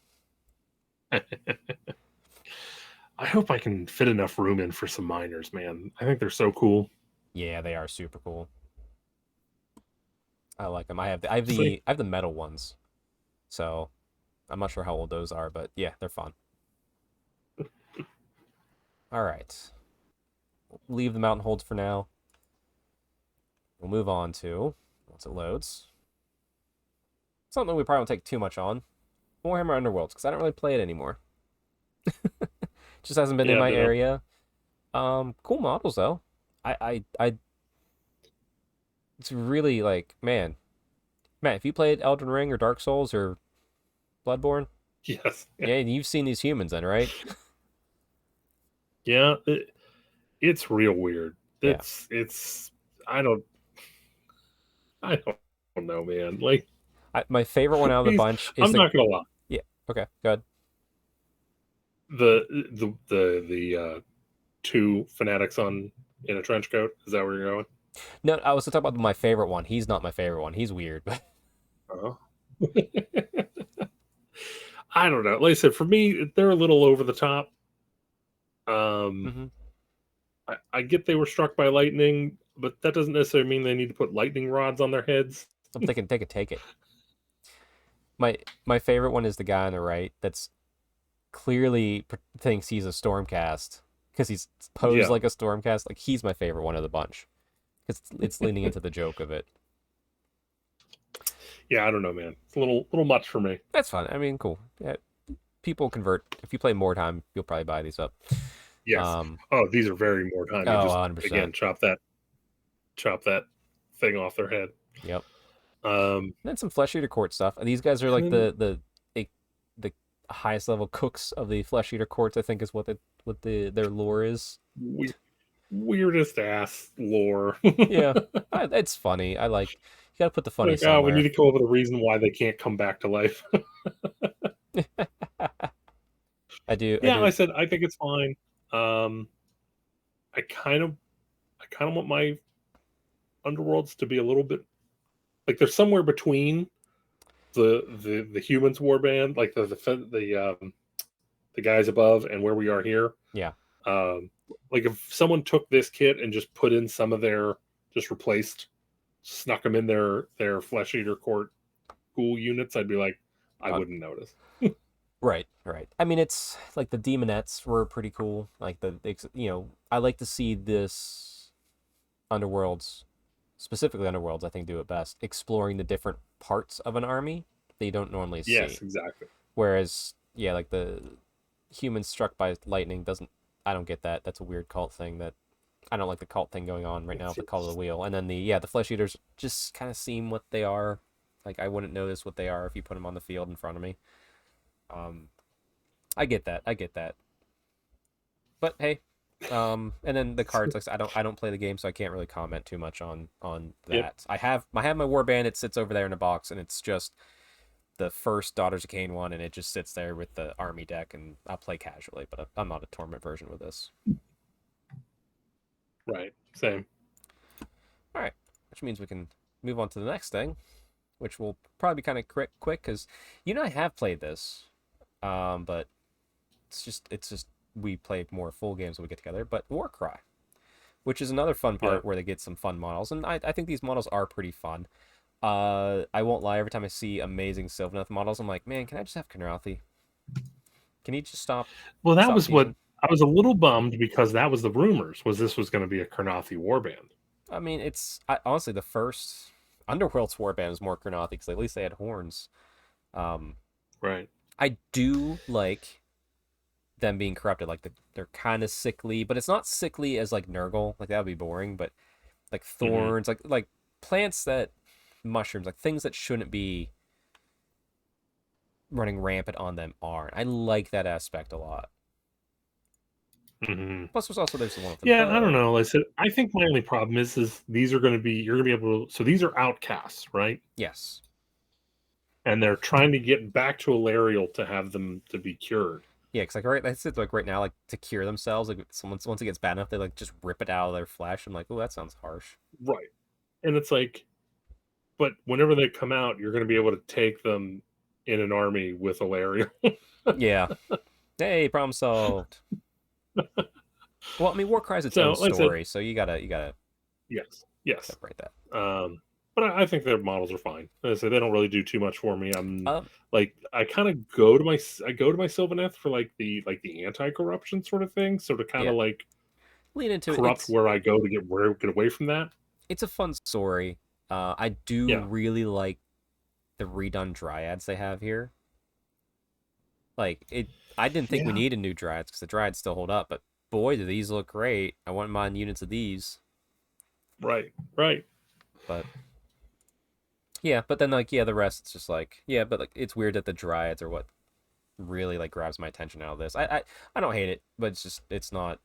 I hope I can fit enough room in for some miners, man. I think they're so cool. Yeah, they are super cool. I like them. See, I have the metal ones, so I'm not sure how old those are, but yeah, they're fun. All right, leave the mountain holds for now. We'll move on to once it loads. Something we probably won't take too much on. Warhammer Underworlds, because I don't really play it anymore. Just hasn't been in yeah, my ditto. area. Cool models though. I it's really like man, if you played Elden Ring or Dark Souls or Bloodborne, Yes. yeah, you've seen these humans then, right? Yeah, it's real weird. Yeah. It's I don't I don't know, man. Like My favorite one out of the these, bunch is I'm the not gonna lie. yeah. Okay, good. The two fanatics on in a trench coat. Is that where you're going? No, I was talking about my favorite one. He's not my favorite one. He's weird. Oh. I don't know. Like I said, for me, they're a little over the top. Um, hmm I get they were struck by lightning, but that doesn't necessarily mean they need to put lightning rods on their heads. I'm thinking they could take it. My favorite one is the guy on the right that's clearly thinks he's a Stormcast because he's posed Yeah, like a Stormcast. Like he's my favorite one of the bunch because it's leaning into the joke of it. yeah. I don't know, man. It's a little much for me. That's fun. I mean, cool. Yeah, people convert. If you play more time, you'll probably buy these up. Yes. Um, Oh, these are very more time. You oh, just 100%. again chop that thing off their head. Yep. Um, And then some Flesh Eater Court stuff. These guys are and like then the highest level cooks of the Flesh Eater Courts. I think is what their lore is. weirdest ass lore. Yeah, it's funny. You gotta put the funny Like, oh, we need somewhere. to come up with a reason why they can't come back to life. I Yeah, like I do. said, I think it's fine. Um, I kind of want my underworlds to be a little bit like they're somewhere between the humans warband, like the guys above and where we are here. Yeah. Um, like if someone took this kit and just put in some of their just replaced, snuck them in their flesh eater court ghoul units, I'd be like, I Uh, wouldn't notice. right. Right. I mean, it's like the demonettes were pretty cool. Like I like to see this underworlds, specifically underworlds. I think do it best, exploring the different parts of an army that you don't normally see. Yes, exactly. Whereas, yeah, like the humans struck by lightning doesn't. I don't get that. That's a weird cult thing that I don't like the cult thing going on right now with It's, the cult of the it's wheel. And then the flesh eaters just kind of seem what they are. Like I wouldn't notice what they are if you put them on the field in front of me. Um, I get that. I get that. But hey, and then the cards. Like I said, I don't play the game, so I can't really comment too much on yep. that. I have my warband. It sits over there in a box, and it's just the first Daughters of Cain one, and it just sits there with the army deck, and I'll play casually. But I'm not a tournament version with this. Right. Same. All right, which means we can move on to the next thing, which will probably be kind of quick because I have played this, but it's just we play more full games when we get together. But Warcry, which is another fun Yeah. part where they get some fun models, and I think these models are pretty fun. I won't lie. Every time I see amazing Sylvaneth models, I'm like, man, can I just have Kenrathi? Can you just stop Well, that stop was what teasing? I was a little bummed because that was the rumors. Was this was going to be a Karnathi warband? I mean, honestly the first Underworld's warband was more Kenrathi because at least they had horns. Um, Right. I do like them being corrupted. Like they're kind of sickly, but it's not sickly as like Nurgle. Like that would be boring. But like Mm-hmm. thorns, like plants that mushrooms, like things that shouldn't be running rampant on them are. I like that aspect a lot. Mm-hmm. Plus, there's the one with the Yeah, I don't bow. know. Like I said, I think my only problem is these are going to be you're going to be able to. So these are outcasts, right? Yes. And they're trying to get back to Alariel to have them to be cured. Yeah, because like that's it. Like right now, like to cure themselves, like someone once it gets bad enough, they like just rip it out of their flesh. I'm like, oh, that sounds harsh. Right. And it's like, but whenever they come out, you're going to be able to take them in an army with Alariel. Yeah. Hey, problem solved. Well, I mean, Warcry is its So, own like I said, story, so you gotta yes, yes. separate that. But I think their models are fine. As I say, they don't really do too much for me. I'm Um, like, I kind of go to my Sylvaneth for like the anti-corruption sort of thing. So to kind yeah, of like lean into it. corrupt where I go to get away from that. It's a fun story. I do Yeah, really like the redone dryads they have here. Like it, I didn't think we yeah, needed new dryads because the dryads still hold up, but boy, do these look great. I wouldn't mind units of these, right, right. but yeah, but then like yeah, the rest it's just like yeah, but like it's weird that the dryads are what really like grabs my attention out of this. I don't hate it, but it's not.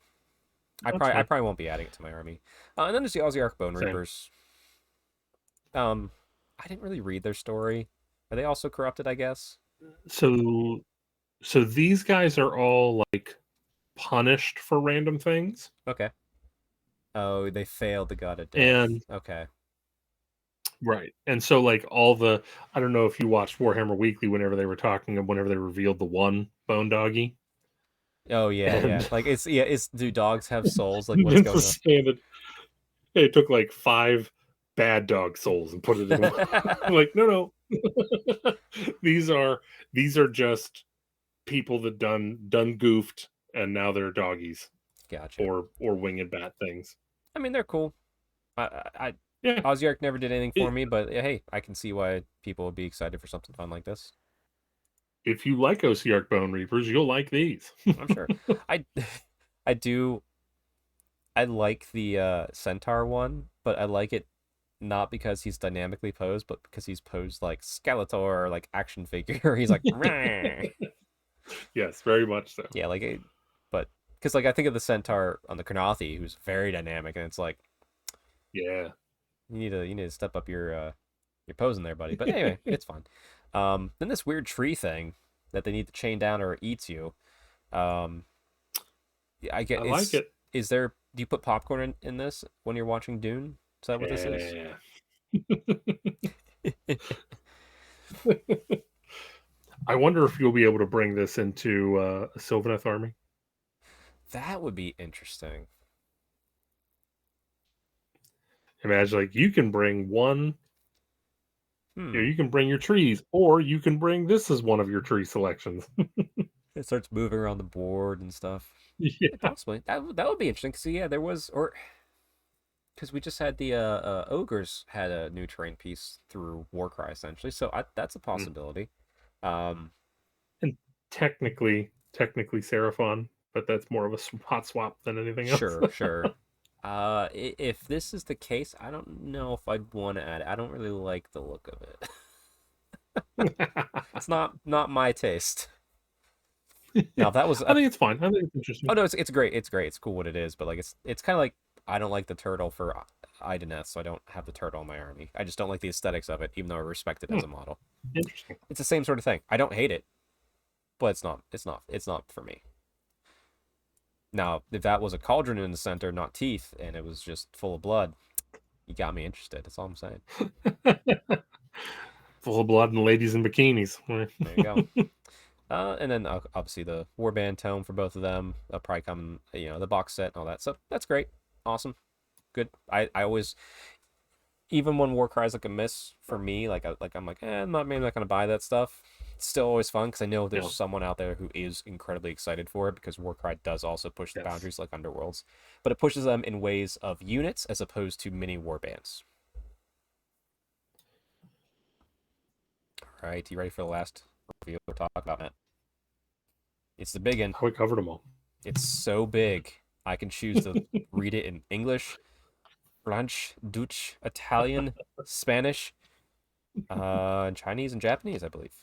That's I fine. probably won't be adding it to my army. And then there's the Aussie Arc Bone Same. Reapers. Um, I didn't really read their story. Are they also corrupted? I guess. So so these guys are all like punished for random things, Okay. Oh, they failed the God of Death. and Okay. right, and so like all the I don't know if you watched Warhammer Weekly whenever they were talking and whenever they revealed the one bone doggy. Oh yeah, yeah. And Like it's do dogs have souls? Like what's Vince going was on? saying that they took like 5 bad dog souls and put it in one. I'm like, no, no. these are these are just people that done goofed and now they're doggies Gotcha. or winged bat things. I mean, they're cool. I Yeah. Aussie Arc never did anything for It, me, but hey, I can see why people would be excited for something fun like this. if you like Osiark Bone Reapers, you'll like these. I'm sure. I I do I like the Centaur one, but I like it not because he's dynamically posed, but because he's posed like Skeletor or like action figure. He's like, "Meh." Yes, very much so. Yeah, but because like I think of the Centaur on the Karnathi, who's very dynamic, and it's like Yeah. you need to step up your posing there, buddy. But anyway, it's fine. Then this weird tree thing that they need to chain down or it eats you. Um, I I get like it. is there? Do you put popcorn in this when you're watching Dune? Is that what this is? Yeah. I wonder if you'll be able to bring this into a Sylvaneth army. That would be interesting. Imagine like you can bring one, Hmm. you can bring your trees, or you can bring this as one of your tree selections. It starts moving around the board and stuff. Yeah, Yeah. possibly. That would be interesting. Cause yeah, there was or because we just had the ogres had a new terrain piece through Warcry essentially, so that's a Mm. possibility. Um, And technically Seraphon, but that's more of a hot swap than anything else. sure, sure. If this is the case, I don't know if I'd want to add it. I don't really like the look of it. It's not my taste. Now, if that was I a think it's fine. I think it's oh interesting. no, it's great. It's great. It's cool what it is, but like it's kind of like I don't like the turtle for Ideneth, so I don't have the turtle in my army. I just don't like the aesthetics of it, even though I respect it Hmm, as a model. interesting. It's the same sort of thing. I don't hate it, but it's not for me. Now, if that was a cauldron in the center, not teeth, and it was just full of blood, you got me interested. That's all I'm saying. Full of blood and ladies in bikinis. There you go. And then obviously the warband tome for both of them. They'll probably come, the box set and all that. So that's great. Awesome. Good. I always, even when Warcry is like a miss for me, I'm like, I'm not maybe not gonna buy that stuff. It's still always fun because I know there's Yeah. someone out there who is incredibly excited for it because Warcry does also push the Yes. boundaries like Underworlds, but it pushes them in ways of units as opposed to mini warbands. All right, you ready for the last review we'll talk about, Matt? It's the big one. We covered them all. It's so big. I can choose to read it in English, French, Dutch, Italian, Spanish, and Chinese and Japanese, I believe.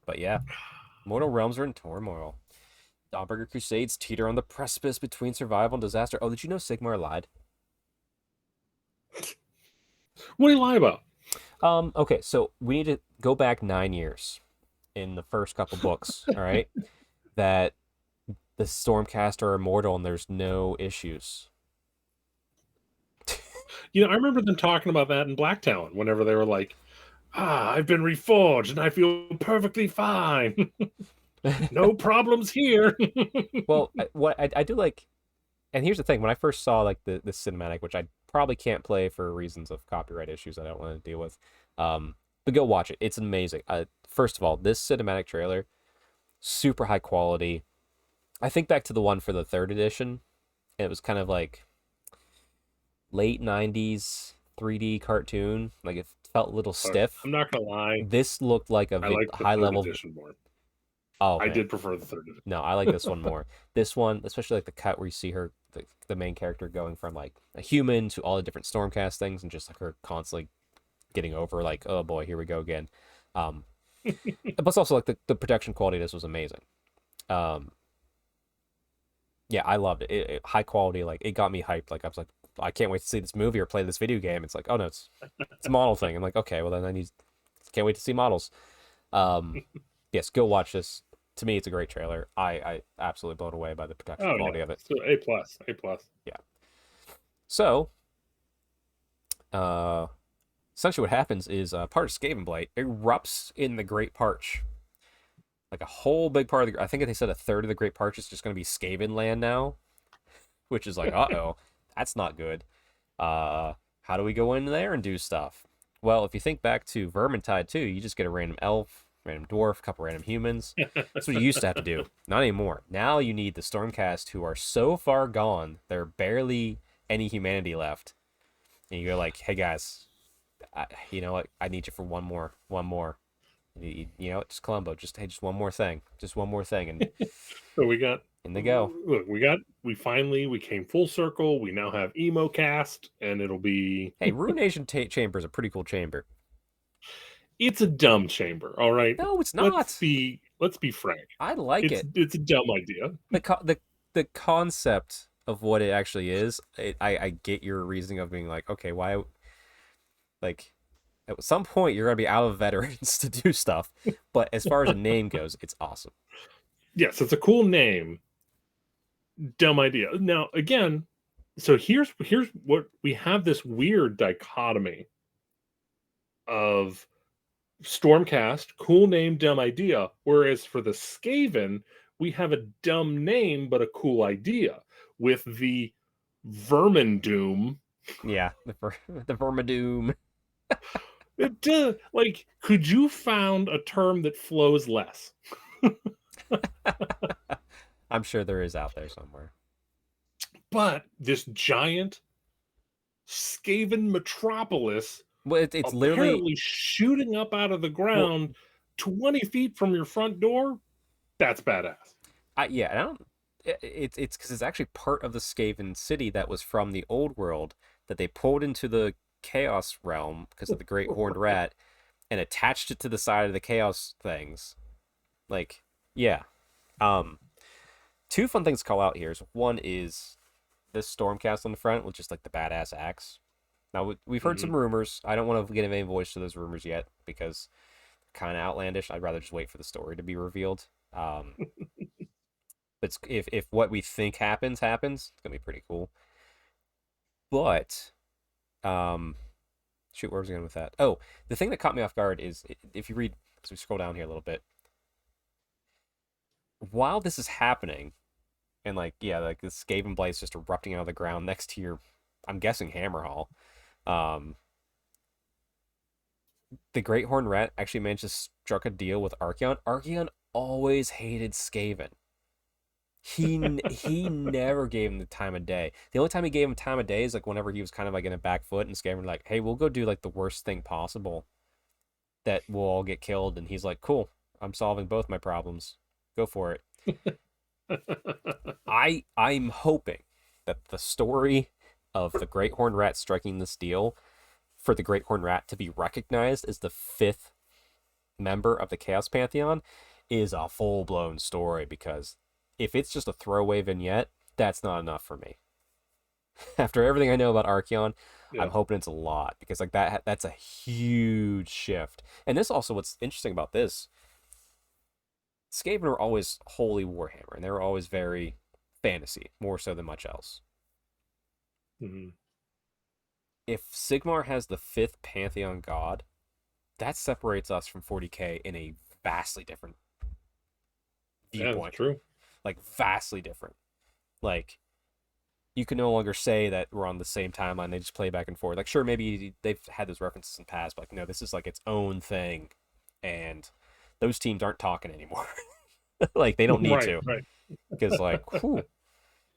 But yeah, mortal realms are in turmoil. Dawnbreaker Crusades teeter on the precipice between survival and disaster. Oh, did you know Sigmar lied? What do you lie about? Okay, so we need to go back 9 years in the first couple books, all right? That the Stormcast are immortal and there's no issues. I remember them talking about that in Blacktown whenever they were like, I've been reforged and I feel perfectly fine. No problems here. Well, what I do like, and here's the thing: when I first saw like the cinematic, which I probably can't play for reasons of copyright issues I don't want to deal with, but go watch it. It's amazing. First of all, this cinematic trailer, super high quality. I think back to the one for the third edition, and it was kind of like late '90s 3D cartoon. Like it felt a little stiff. I'm not going to lie. This looked like I like the high third level. edition more. Oh I man, did prefer the third edition. no, I like this one more. This one, especially like the cut where you see her, the main character going from like a human to all the different Stormcast things, and just like her constantly getting over like, oh boy, here we go again. Um, plus also like the production quality of this was amazing. Um, yeah, I loved it. High quality, like it got me hyped. Like I was like, I can't wait to see this movie or play this video game. It's like, oh no, it's a model thing. I'm like, okay, well then can't wait to see models. Um, yes, go watch this. To me, it's a great trailer. I absolutely blown away by the production Oh quality yeah, of it. so A plus, A plus. Yeah. So, uh, essentially what happens is part of Skavenblight erupts in the Great Parch. Like a whole big part of I think they said a third of the Great Parch is just going to be Skaven land now, which is like, uh-oh, that's not good. How do we go in there and do stuff? Well, if you think back to Vermintide 2, you just get a random elf, random dwarf, a couple random humans. That's what you used to have to do. Not anymore. Now you need the Stormcast who are so far gone, there are barely any humanity left. And you go like, hey guys, you know what? I need you for one more. Just Columbo, just one more thing, and So we got. in they go. Look, we came full circle. We now have emo cast, and it'll be. Hey, Ruination Chamber is a pretty cool chamber. It's a dumb chamber. All right. No, it's not. Let's be frank. I like it. It's a dumb idea. The concept of what it actually is. I get your reasoning of being like, okay, why? Like, at some point you're gonna be out of veterans to do stuff. But as far as a name goes, it's awesome. Yes, it's a cool name. Dumb idea. Now again, so here's what we have: this weird dichotomy of Stormcast, cool name, dumb idea. Whereas for the Skaven, we have a dumb name but a cool idea with the Vermin Doom. Yeah, the Vermadoom. Like, could you found a term that flows less? I'm sure there is out there somewhere. But this giant Skaven metropolis, Well, it's apparently literally shooting up out of the ground, well, 20 feet from your front door. That's badass. yeah. I don't. it's because it's actually part of the Skaven city that was from the old world that they pulled into the Chaos realm because of the Great Horned Rat and attached it to the side of the Chaos things. Like, yeah. Um, Two fun things to call out here is one is this Stormcast on the front with just like the badass axe. Now we've heard some rumors. I don't want to give any voice to those rumors yet because kind of outlandish. I'd rather just wait for the story to be revealed. But if what we think happens, it's gonna be pretty cool. But shoot, where was I going with that? Oh, the thing that caught me off guard is if you read, so we scroll down here a little bit. While this is happening, and like yeah, like this Skaven Blight's just erupting out of the ground next to your, I'm guessing Hammerhall. The Great Horned Rat actually managed to struck a deal with Archeon. Archeon always hated Skaven. He never gave him the time of day. The only time he gave him time of day is like whenever he was kind of like in a back foot and Skaven were like, hey, we'll go do like the worst thing possible that we'll all get killed. And he's like, cool, I'm solving both my problems. Go for it. I'm hoping that the story of the Great Horned Rat striking this deal for the Great Horned Rat to be recognized as the 5th member of the Chaos Pantheon is a full-blown story, because if it's just a throwaway vignette, that's not enough for me. After everything I know about Archeon, yeah. I'm hoping it's a lot, because like that's a huge shift. And this also, what's interesting about this, Skaven were always wholly Warhammer, and they were always very fantasy, more so than much else. Mm-hmm. If Sigmar has the 5th Pantheon god, that separates us from 40k in a vastly different viewpoint. Yeah, that's true. Like, vastly different. Like, you can no longer say that we're on the same timeline, they just play back and forth. Like, sure, maybe they've had those references in the past, but like, no, this is like its own thing, and those teams aren't talking anymore. Like, they don't need to. Right. Because, like, whew.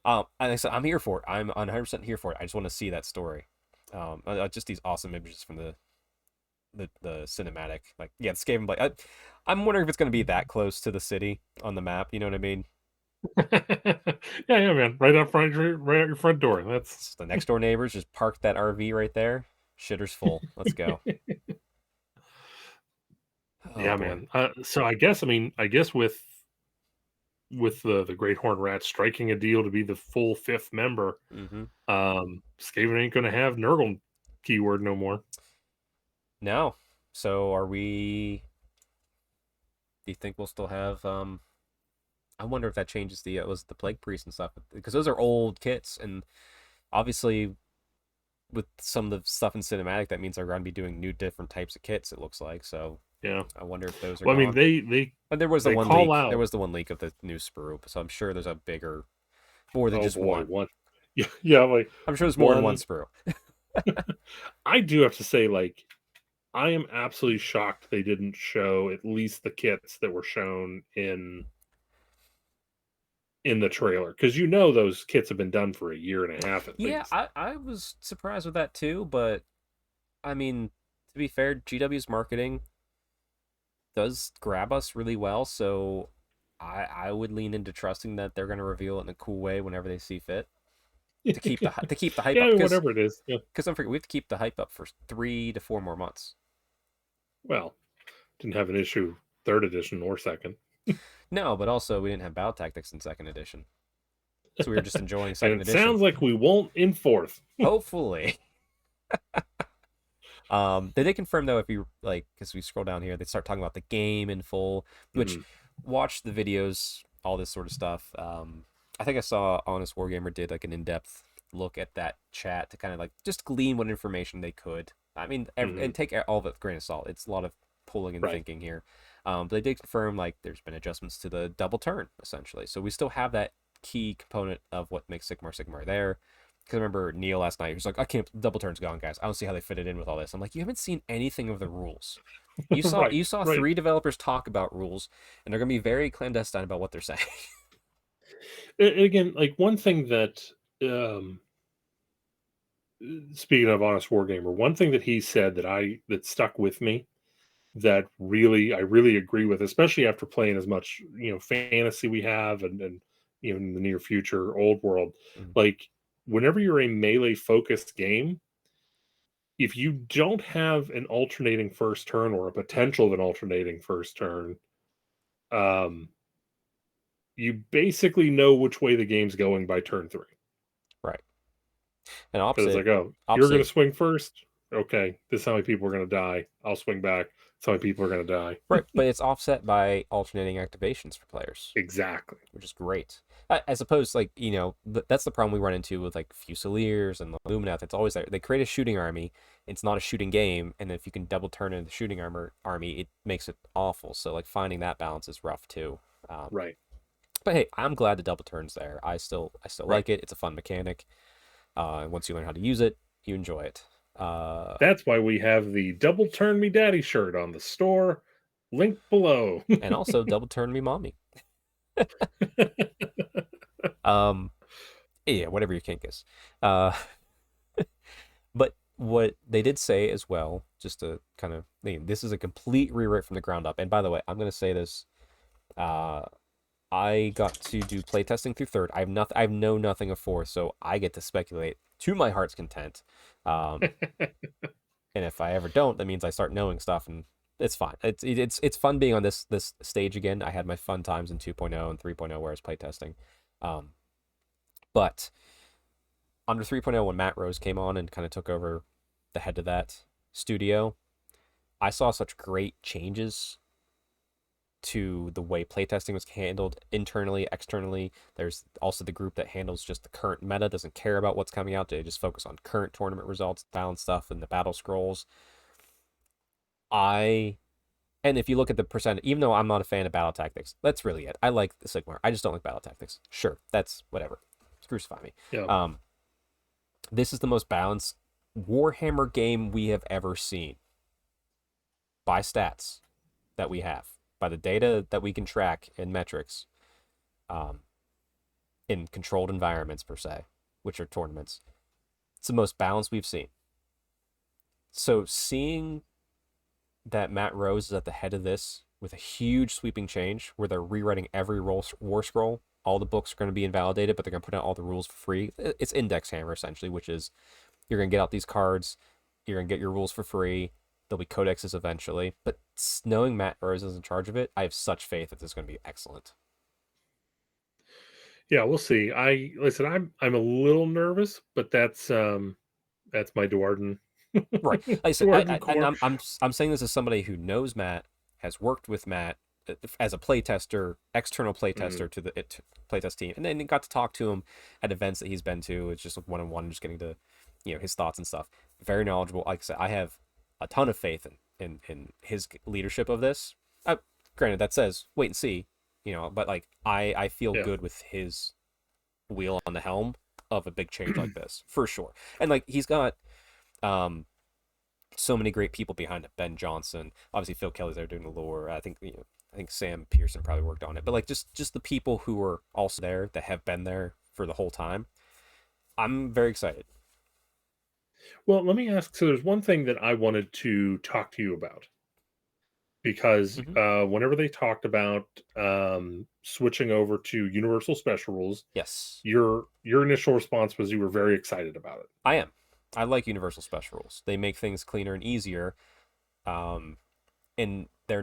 And I said, I'm here for it. I'm 100% here for it. I just want to see that story. Just these awesome images from the cinematic. Like, yeah, the Skaven Blight. I'm wondering if it's going to be that close to the city on the map. You know what I mean? yeah, man. Right out front, right out your front door. That's the next door neighbors just parked that RV right there. Shitter's full. Let's go. Yeah, boy. Man. So I guess with the Great Horned Rat striking a deal to be the full 5th member, Skaven ain't going to have Nurgle keyword no more. No. So are we? Do you think we'll still have? I wonder if that changes the Plague Priest and stuff, because those are old kits, and obviously with some of the stuff in cinematic, that means they're going to be doing new different types of kits. It looks like so. Yeah, I wonder if those are. Well, gone. I mean, they. But there was the one leak. Out. There was the one leak of the new sprue, so I'm sure there's a bigger, more than just one. Yeah. Like I'm sure there's more than one sprue. I do have to say, like, I am absolutely shocked they didn't show at least the kits that were shown in the trailer, because those kits have been done for a year and a half at least. Yeah, I was surprised with that too, but I mean, to be fair, GW's marketing does grab us really well, so I would lean into trusting that they're going to reveal it in a cool way whenever they see fit to keep the hype up. Yeah, whatever it is. Because don't forget, we have to keep the hype up for 3 to 4 more months. Well, didn't have an issue 3rd edition or 2nd. No, but also we didn't have Battle Tactics in 2nd edition, so we were just enjoying 2nd edition. Sounds like we won't in 4th. Hopefully. They did confirm though, if you like, because we scroll down here, they start talking about the game in full, which watch the videos, all this sort of stuff. I think I saw Honest Wargamer did like an in-depth look at that chat to kind of like just glean what information they could. I mean, and take all of it with a grain of salt. It's a lot of pulling and thinking here. But they did confirm like there's been adjustments to the double turn essentially, so we still have that key component of what makes Sigmar there. Because I remember Neil last night, he was like, I can't, double turn's gone, guys. I don't see how they fit it in with all this. I'm like, you haven't seen anything of the rules. You saw 3 developers talk about rules, and they're going to be very clandestine about what they're saying. Again, like, one thing that, speaking of Honest Wargamer, one thing that he said that stuck with me, that I really agree with, especially after playing as much, fantasy we have and in the near future, old world. Mhm. Like whenever you're a melee focused game, if you don't have an alternating first turn or a potential of an alternating first turn, um, you basically know which way the game's going by turn 3. Right. And Because it's opposite, like, oh, you're going to opposite, swing first. Okay, this is how many people are going to die. I'll swing back. This is how many people are going to die. right. But it's offset by alternating activations for players, Exactly. which is great. I suppose, like, that's the problem we run into with like Fusiliers and the Luminath. It's always there. They create a shooting army. It's not a shooting game, and if you can double turn into the shooting army, it makes it awful. So like finding that balance is rough too. Um, Right. but hey, I'm glad the double turns there. I still Right. like it. It's a fun mechanic. Once you learn how to use it, you enjoy it. Uh, That's why we have the Double Turn Me Daddy shirt on the store. Link below. and also double turn me mommy. Um, yeah, whatever your kink is. Uh, but what they did say as well, just to kind of, this is a complete rewrite from the ground up. And by the way, I'm gonna say this. Uh, I got to do playtesting through third. I know nothing of fourth, so I get to speculate to my heart's content. Um, and if I ever don't, that means I start knowing stuff, and it's fine. It's fun being on this stage again. I had my fun times in 2.0 and 3.0 where I was playtesting. But under 3.0, when Matt Rose came on and kind of took over the head of that studio, I saw such great changes to the way playtesting was handled internally, externally. There's also the group that handles just the current meta, doesn't care about what's coming out. They just focus on current tournament results, balance stuff, and the battle scrolls. I and if you look at the percent, even though I'm not a fan of battle tactics, that's really it. I like the Sigmar. I just don't like battle tactics. Sure, that's whatever. Crucify me. Yeah. This is the most balanced Warhammer game we have ever seen by stats that we have, by the data that we can track in metrics, in controlled environments per se, which are tournaments. It's the most balanced we've seen. So seeing that Matt Rose is at the head of this with a huge sweeping change where they're rewriting every war scroll. All the books are going to be invalidated, but they're going to put out all the rules for free. It's Index Hammer, essentially, which is you're going to get out these cards, you're going to get your rules for free. There'll be codexes eventually. But knowing Matt Rose is in charge of it, I have such faith that this is going to be excellent. Yeah, we'll see. Listen, I'm a little nervous, but that's my Duarden. Right. Like I said, Duarden and core. I'm saying this as somebody who knows Matt, has worked with Matt as a playtester, external playtester to the playtest team, and then got to talk to him at events that he's been to. It's just one on one, just getting to, his thoughts and stuff. Very knowledgeable. Like I said, I have a ton of faith in his leadership of this. Granted, that says wait and see, but like I feel Yeah. good with his wheel on the helm of a big change like this for sure. And like he's got so many great people behind it. Ben Johnson, obviously Phil Kelly's there doing the lore. I think Sam Pearson probably worked on it, but like just the people who are also there that have been there for the whole time. I'm very excited. Well, let me ask. So there's one thing that I wanted to talk to you about because Mm-hmm. whenever they talked about switching over to Universal Special Rules, Yes, your initial response was you were very excited about it. I am. I like Universal Special Rules. They make things cleaner and easier, um, and they're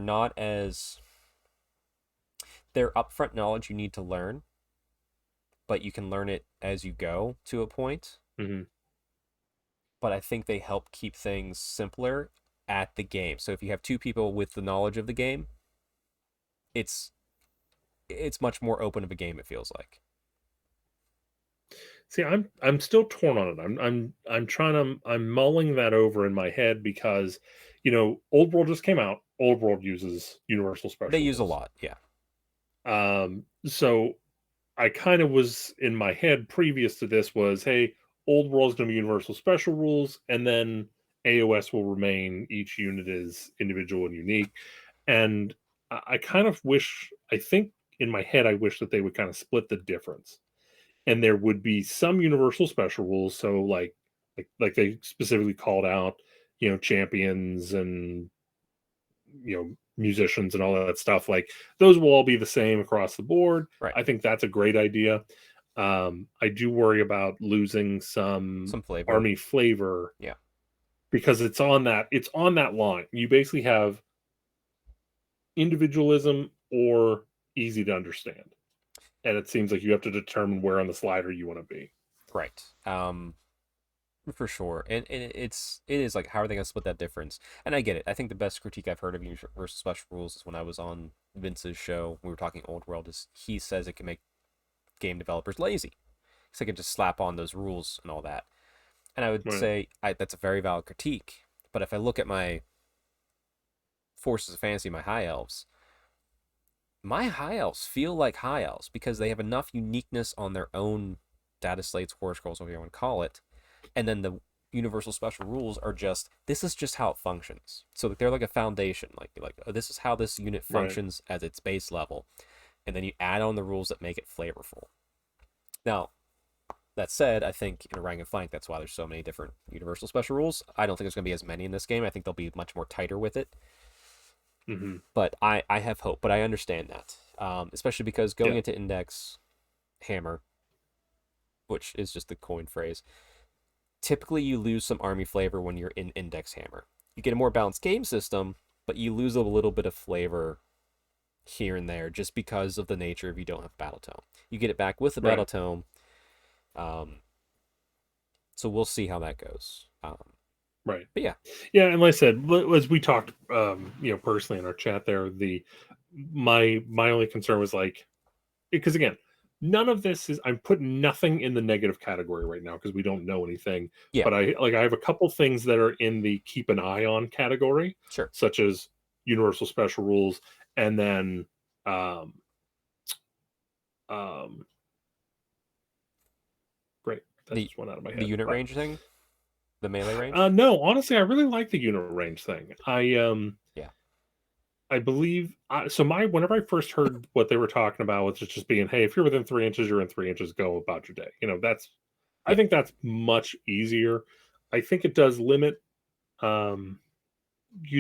upfront knowledge you need to learn, but you can learn it as you go to a point. Mm-hmm. But I think they help keep things simpler at the game. So if you have two people with the knowledge of the game, it's much more open of a game, it feels like. See, I'm still torn on it. I'm trying to I'm mulling that over in my head because, Old World just came out. Old World uses Universal They Special use a Rules. lot, yeah. So I kind of was in my head previous to this was, hey, Old World's going to be Universal Special Rules, and then AOS will remain. Each unit is individual and unique. And I kind of wish, I think in my head, I wish that they would kind of split the difference, and there would be some Universal Special Rules. So like they specifically called out, champions and musicians and all that stuff. Like those will all be the same across the board. Right. I think that's a great idea. I do worry about losing some Some flavor. army flavor. Yeah. Because it's on that line. You basically have individualism or easy to understand. And it seems like you have to determine where on the slider you want to be. Right. For sure. And it is like, how are they going to split that difference? And I get it. I think the best critique I've heard of Universal Special Rules is when I was on Vince's show. We were talking Old World. Is he says it can make game developers lazy. So they can just slap on those rules and all that. And I would say that's a very valid critique. But if I look at my Forces of Fantasy, my High Elves feel like High Elves because they have enough uniqueness on their own data slates, horror scrolls, whatever you want to call it. And then the Universal Special Rules are this is just how it functions. So they're like a foundation. Oh, this is how this unit functions at its base level. And then you add on the rules that make it flavorful. Now, that said, I think in a rank and flank, that's why there's so many different Universal Special Rules. I don't think there's going to be as many in this game. I think they'll be much more tighter with it. Mm-hmm. But I have hope. But I understand that, especially because going into Index Hammer, which is just the coin phrase, typically you lose some army flavor when you're in Index Hammer. You get a more balanced game system, but you lose a little bit of flavor here and there just because of the nature of you don't have Battle Tome. You get it back with the Battle Tome. So we'll see how that goes. Right. But yeah. Yeah, and like I said, as we talked, personally in our chat there, my only concern was like, because again, none of this is, I'm putting nothing in the negative category right now because we don't know anything. Yeah. But I have a couple things that are in the keep an eye on category, Sure. such as Universal Special Rules, and then great. That just went out of my head. The unit range thing? The melee range? No, honestly, I really like the unit range thing. I believe so. Whenever I first heard what they were talking about, was just being, hey, if you're within 3 inches, you're in 3 inches. Go about your day. I think that's much easier. I think it does limit. You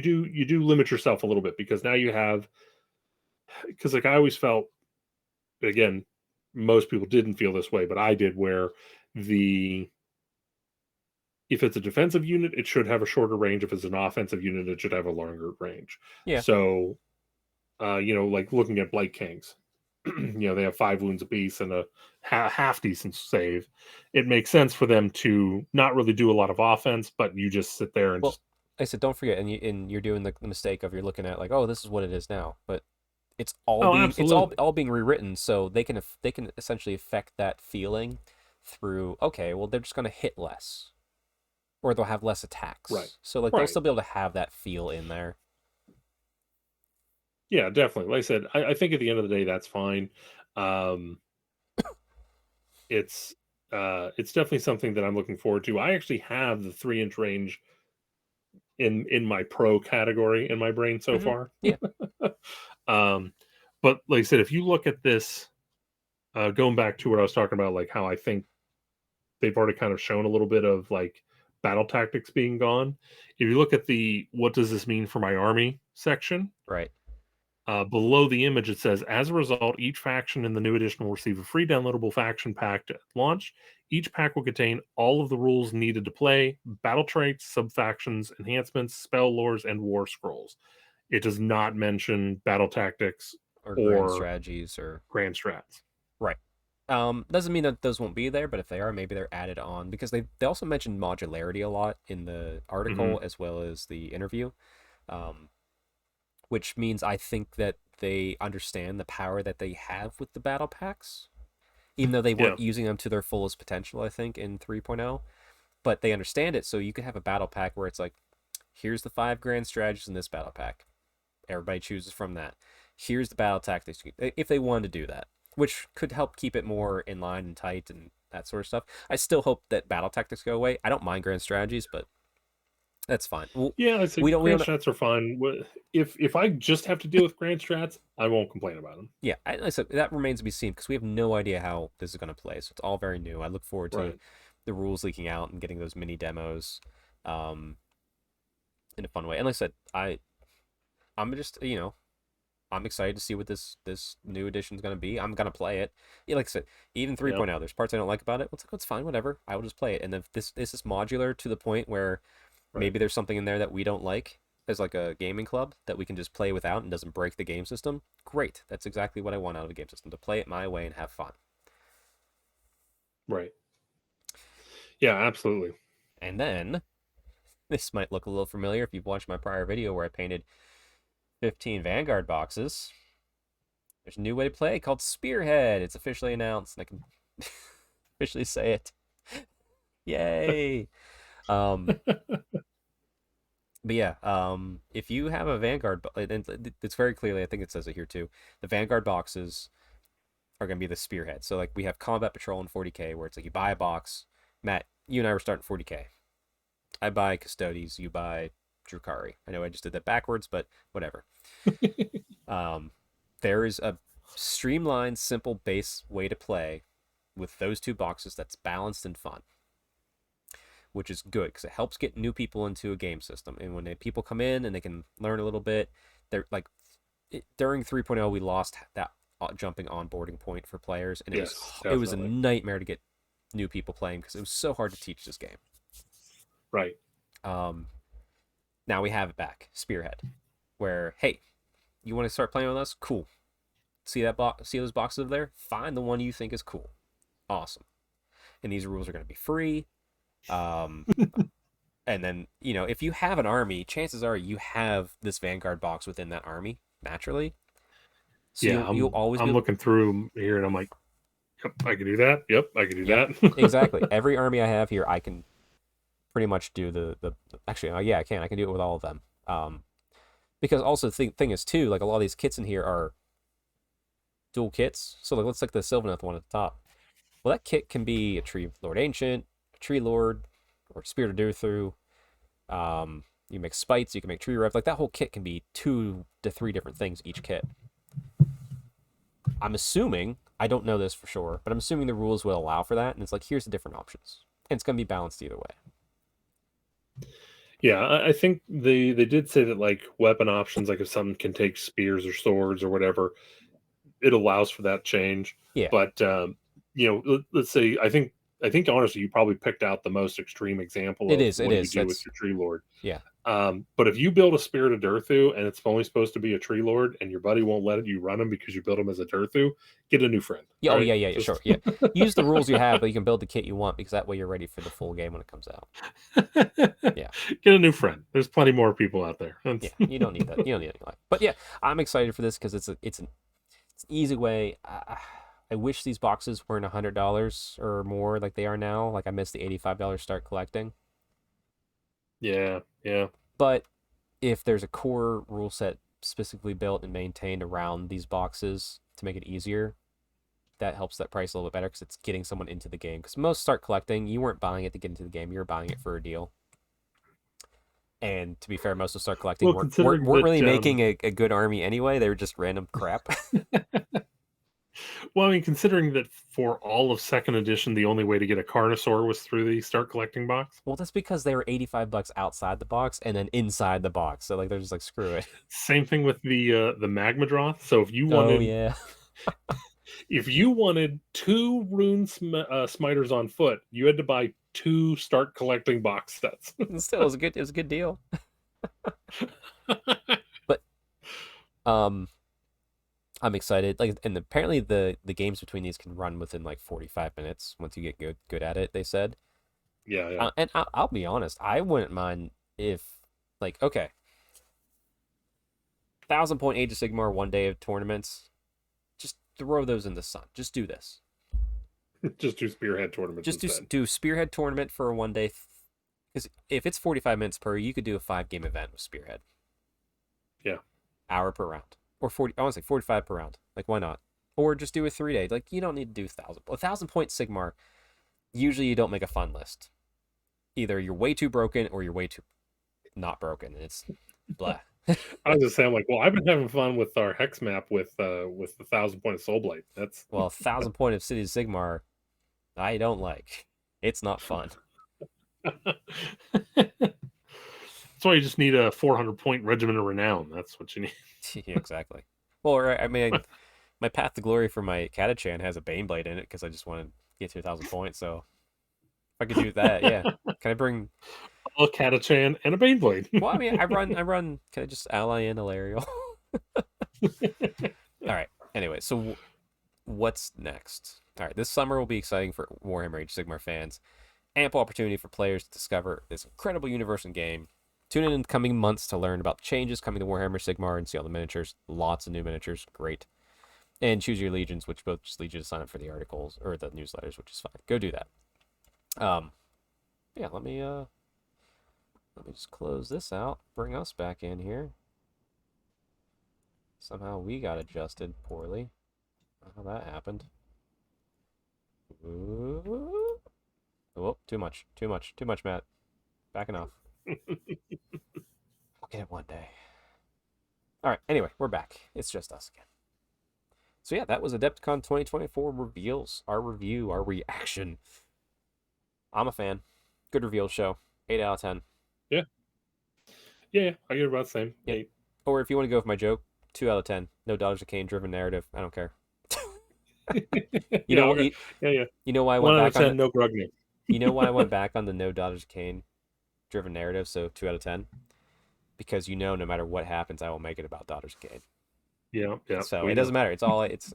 do limit yourself a little bit because now you have. Because I always felt, again, most people didn't feel this way, but I did. Where if it's a defensive unit, it should have a shorter range. If it's an offensive unit, it should have a longer range. Yeah. So, like looking at Blight Kings, they have 5 wounds apiece and a half decent save. It makes sense for them to not really do a lot of offense, but you just sit there and just. I said, don't forget, and you're doing the mistake of you're looking at like, oh, this is what it is now, but it's all being rewritten, so they can essentially affect that feeling through. Okay, well, they're just going to hit less. Or they'll have less attacks. Right. So they'll still be able to have that feel in there. Yeah, definitely. Like I said, I think at the end of the day, that's fine. It's definitely something that I'm looking forward to. I actually have the 3-inch range in my pro category in my brain so far. Yeah. But like I said, if you look at this, going back to what I was talking about, like how I think they've already kind of shown a little bit of like battle tactics being gone. If you look at the what does this mean for my army section, right, below the image it says, as a result, each faction in the new edition will receive a free downloadable faction pack at launch. Each pack will contain all of the rules needed to play, battle traits, sub-factions, enhancements, spell lores, and war scrolls. It does not mention battle tactics or grand strategies or grand strats. Right. Doesn't mean that those won't be there, but if they are, maybe they're added on because they also mentioned modularity a lot in the article as well as the interview, which means I think that they understand the power that they have with the battle packs, even though they weren't using them to their fullest potential, I think, in 3.0, but they understand it. So you could have a battle pack where it's like, here's the 5 grand strategies in this battle pack. Everybody chooses from that. Here's the battle tactics, if they wanted to do that, which could help keep it more in line and tight and that sort of stuff. I still hope that battle tactics go away. I don't mind grand strategies, but that's fine. Well, yeah, grand strats are fine. If I just have to deal with grand strats, I won't complain about them. Yeah, I said that remains to be seen because we have no idea how this is going to play. So it's all very new. I look forward to the rules leaking out and getting those mini demos in a fun way. And like I said, I'm just, I'm excited to see what this new edition is going to be. I'm going to play it. Yeah, like I said, even 3.0, Yep. there's parts I don't like about it. It's fine, whatever. I will just play it. And if this is modular to the point where Right. maybe there's something in there that we don't like as like a gaming club that we can just play without and doesn't break the game system, great. That's exactly what I want out of a game system, to play it my way and have fun. Right. Yeah, absolutely. And then, this might look a little familiar if you've watched my prior video where I painted 15 Vanguard boxes. There's a new way to play called Spearhead. It's officially announced, and I can officially say it. Yay! Um, but yeah, if you have a Vanguard, and it's very clearly, I think it says it here too, the Vanguard boxes are going to be the Spearhead. So like we have Combat Patrol in 40K, where it's like you buy a box. Matt, you and I were starting 40K. I buy Custodes, you buy Drukari. I know I just did that backwards, but whatever. There is a streamlined, simple base way to play with those two boxes that's balanced and fun, which is good because it helps get new people into a game system. And when people come in and they can learn a little bit, they're like, during 3.0, we lost that jumping onboarding point for players, and Yes, it was a definitely. nightmare to get new people playing because it was so hard to teach this game. Right. Now we have it back, Spearhead, where hey, you want to start playing with us? Cool. See that box? See those boxes over there? Find the one you think is cool. Awesome. And these rules are going to be free. Um, and then if you have an army, chances are you have this Vanguard box within that army naturally. So Yeah, you'll always be I'm able. looking through here and I'm like, yep, I can do that. Yep, I can do Yep, that. exactly. Every army I have here, I can pretty much do the actually, yeah, I can. I can do it with all of them. Because also the thing is too, like a lot of these kits in here are dual kits. So like let's take the Sylvaneth one at the top. Well, that kit can be a Tree Lord Ancient, a Tree Lord, or Spirit of Do-Through. You make spites, you can make Tree Rev. Like that whole kit can be 2 to 3 different things each kit. I'm assuming, I don't know this for sure, but I'm assuming the rules will allow for that. And it's like, here's the different options. And it's going to be balanced either way. Yeah, I think they did say that like weapon options, like if something can take spears or swords or whatever, it allows for that change. Yeah, But let's say I think honestly, you probably picked out the most extreme example it of is. It what you is. do with That's, your tree lord. yeah. But if you build a Spirit of Durthu and it's only supposed to be a tree lord, and your buddy won't let you run him because you built him as a Durthu, get a new friend. Yeah, All oh, right, yeah, sure. just Yeah. Use the rules you have, but you can build the kit you want because that way you're ready for the full game when it comes out. Yeah. get a new friend. There's plenty more people out there. Yeah. You don't need that. You don't need any life. But yeah, I'm excited for this because it's an easy way. I wish these boxes weren't $100 or more like they are now. Like I missed the $85 start collecting. Yeah, yeah. But if there's a core rule set specifically built and maintained around these boxes to make it easier, that helps that price a little bit better because it's getting someone into the game. Because most start collecting, you weren't buying it to get into the game; you were buying it for a deal. And to be fair, most of start collecting Well, weren't, considering weren't that really making a good army anyway. They were just random crap. well, I mean, considering that for all of second edition, the only way to get a Carnosaur was through the start collecting box. Well, that's because they were $85 outside the box and then inside the box. So like they're just like screw it. Same thing with the Magmadroth. So Oh yeah. if you wanted 2 smiters on foot, you had to buy 2 start collecting box sets. Still, it was a good deal. But um, I'm excited. Like, and apparently the games between these can run within like 45 minutes once you get good at it. They said. Yeah, yeah. And I'll be honest, I wouldn't mind if like okay, 1,000 point Age of Sigmar 1 day of tournaments. Just throw those in the sun. Just do this. Just do spearhead tournaments Just instead. do Spearhead tournament for a 1 day. Because if it's 45 minutes per, you could do a 5 game event with Spearhead. Yeah. Hour per round. Or 40, I want to say 45 per round. Like, why not? Or just do a 3 day. Like, you don't need to do 1,000. 1,000 point Sigmar, usually you don't make a fun list. Either you're way too broken or you're way too not broken. And it's blah. I was just saying, like, well, I've been having fun with our hex map with the 1,000 point of Soulblight. That's Well, 1,000 point of City of Sigmar, I don't like. It's not fun. That's why you just need a 400-point Regiment of Renown. That's what you need. Yeah, exactly. Well, I mean, my Path to Glory for my Catachan has a Baneblade in it because I just want to get to 1,000 points. So if I could do that, yeah. Can I bring? A Catachan and a Baneblade. Well, I mean, I run. Can I just ally in Alariel? All right. Anyway, so what's next? All right, this summer will be exciting for Warhammer Age of Sigmar fans. Ample opportunity for players to discover this incredible universe and game. Tune in the coming months to learn about the changes coming to Warhammer Sigmar and see all the miniatures. Lots of new miniatures. Great. And choose your legions, which both just lead you to sign up for the articles or the newsletters, which is fine. Go do that. Yeah, let me just close this out. Bring us back in here. Somehow we got adjusted poorly. How that happened. Ooh. Oh, too much, Matt. Backing off. I'll get it one day. All right, anyway, we're back. It's just us again. So yeah, that was Adepticon 2024 reveals. Our review, our reaction. I'm a fan. Good reveal show. 8 out of 10. Yeah. Yeah, I get about the same. Yeah. 8. Or if you want to go with my joke, 2 out of 10. No Daughters of Cain driven narrative. I don't care. You know, okay. Yeah. You know why I 1 went out of back 10, on no Grugny. You know why I went back on the no Daughters of Cain driven narrative, so 2 out of 10? Because no matter what happens, I will make it about Daughters of Cain. Yeah. So it doesn't matter. It's all it's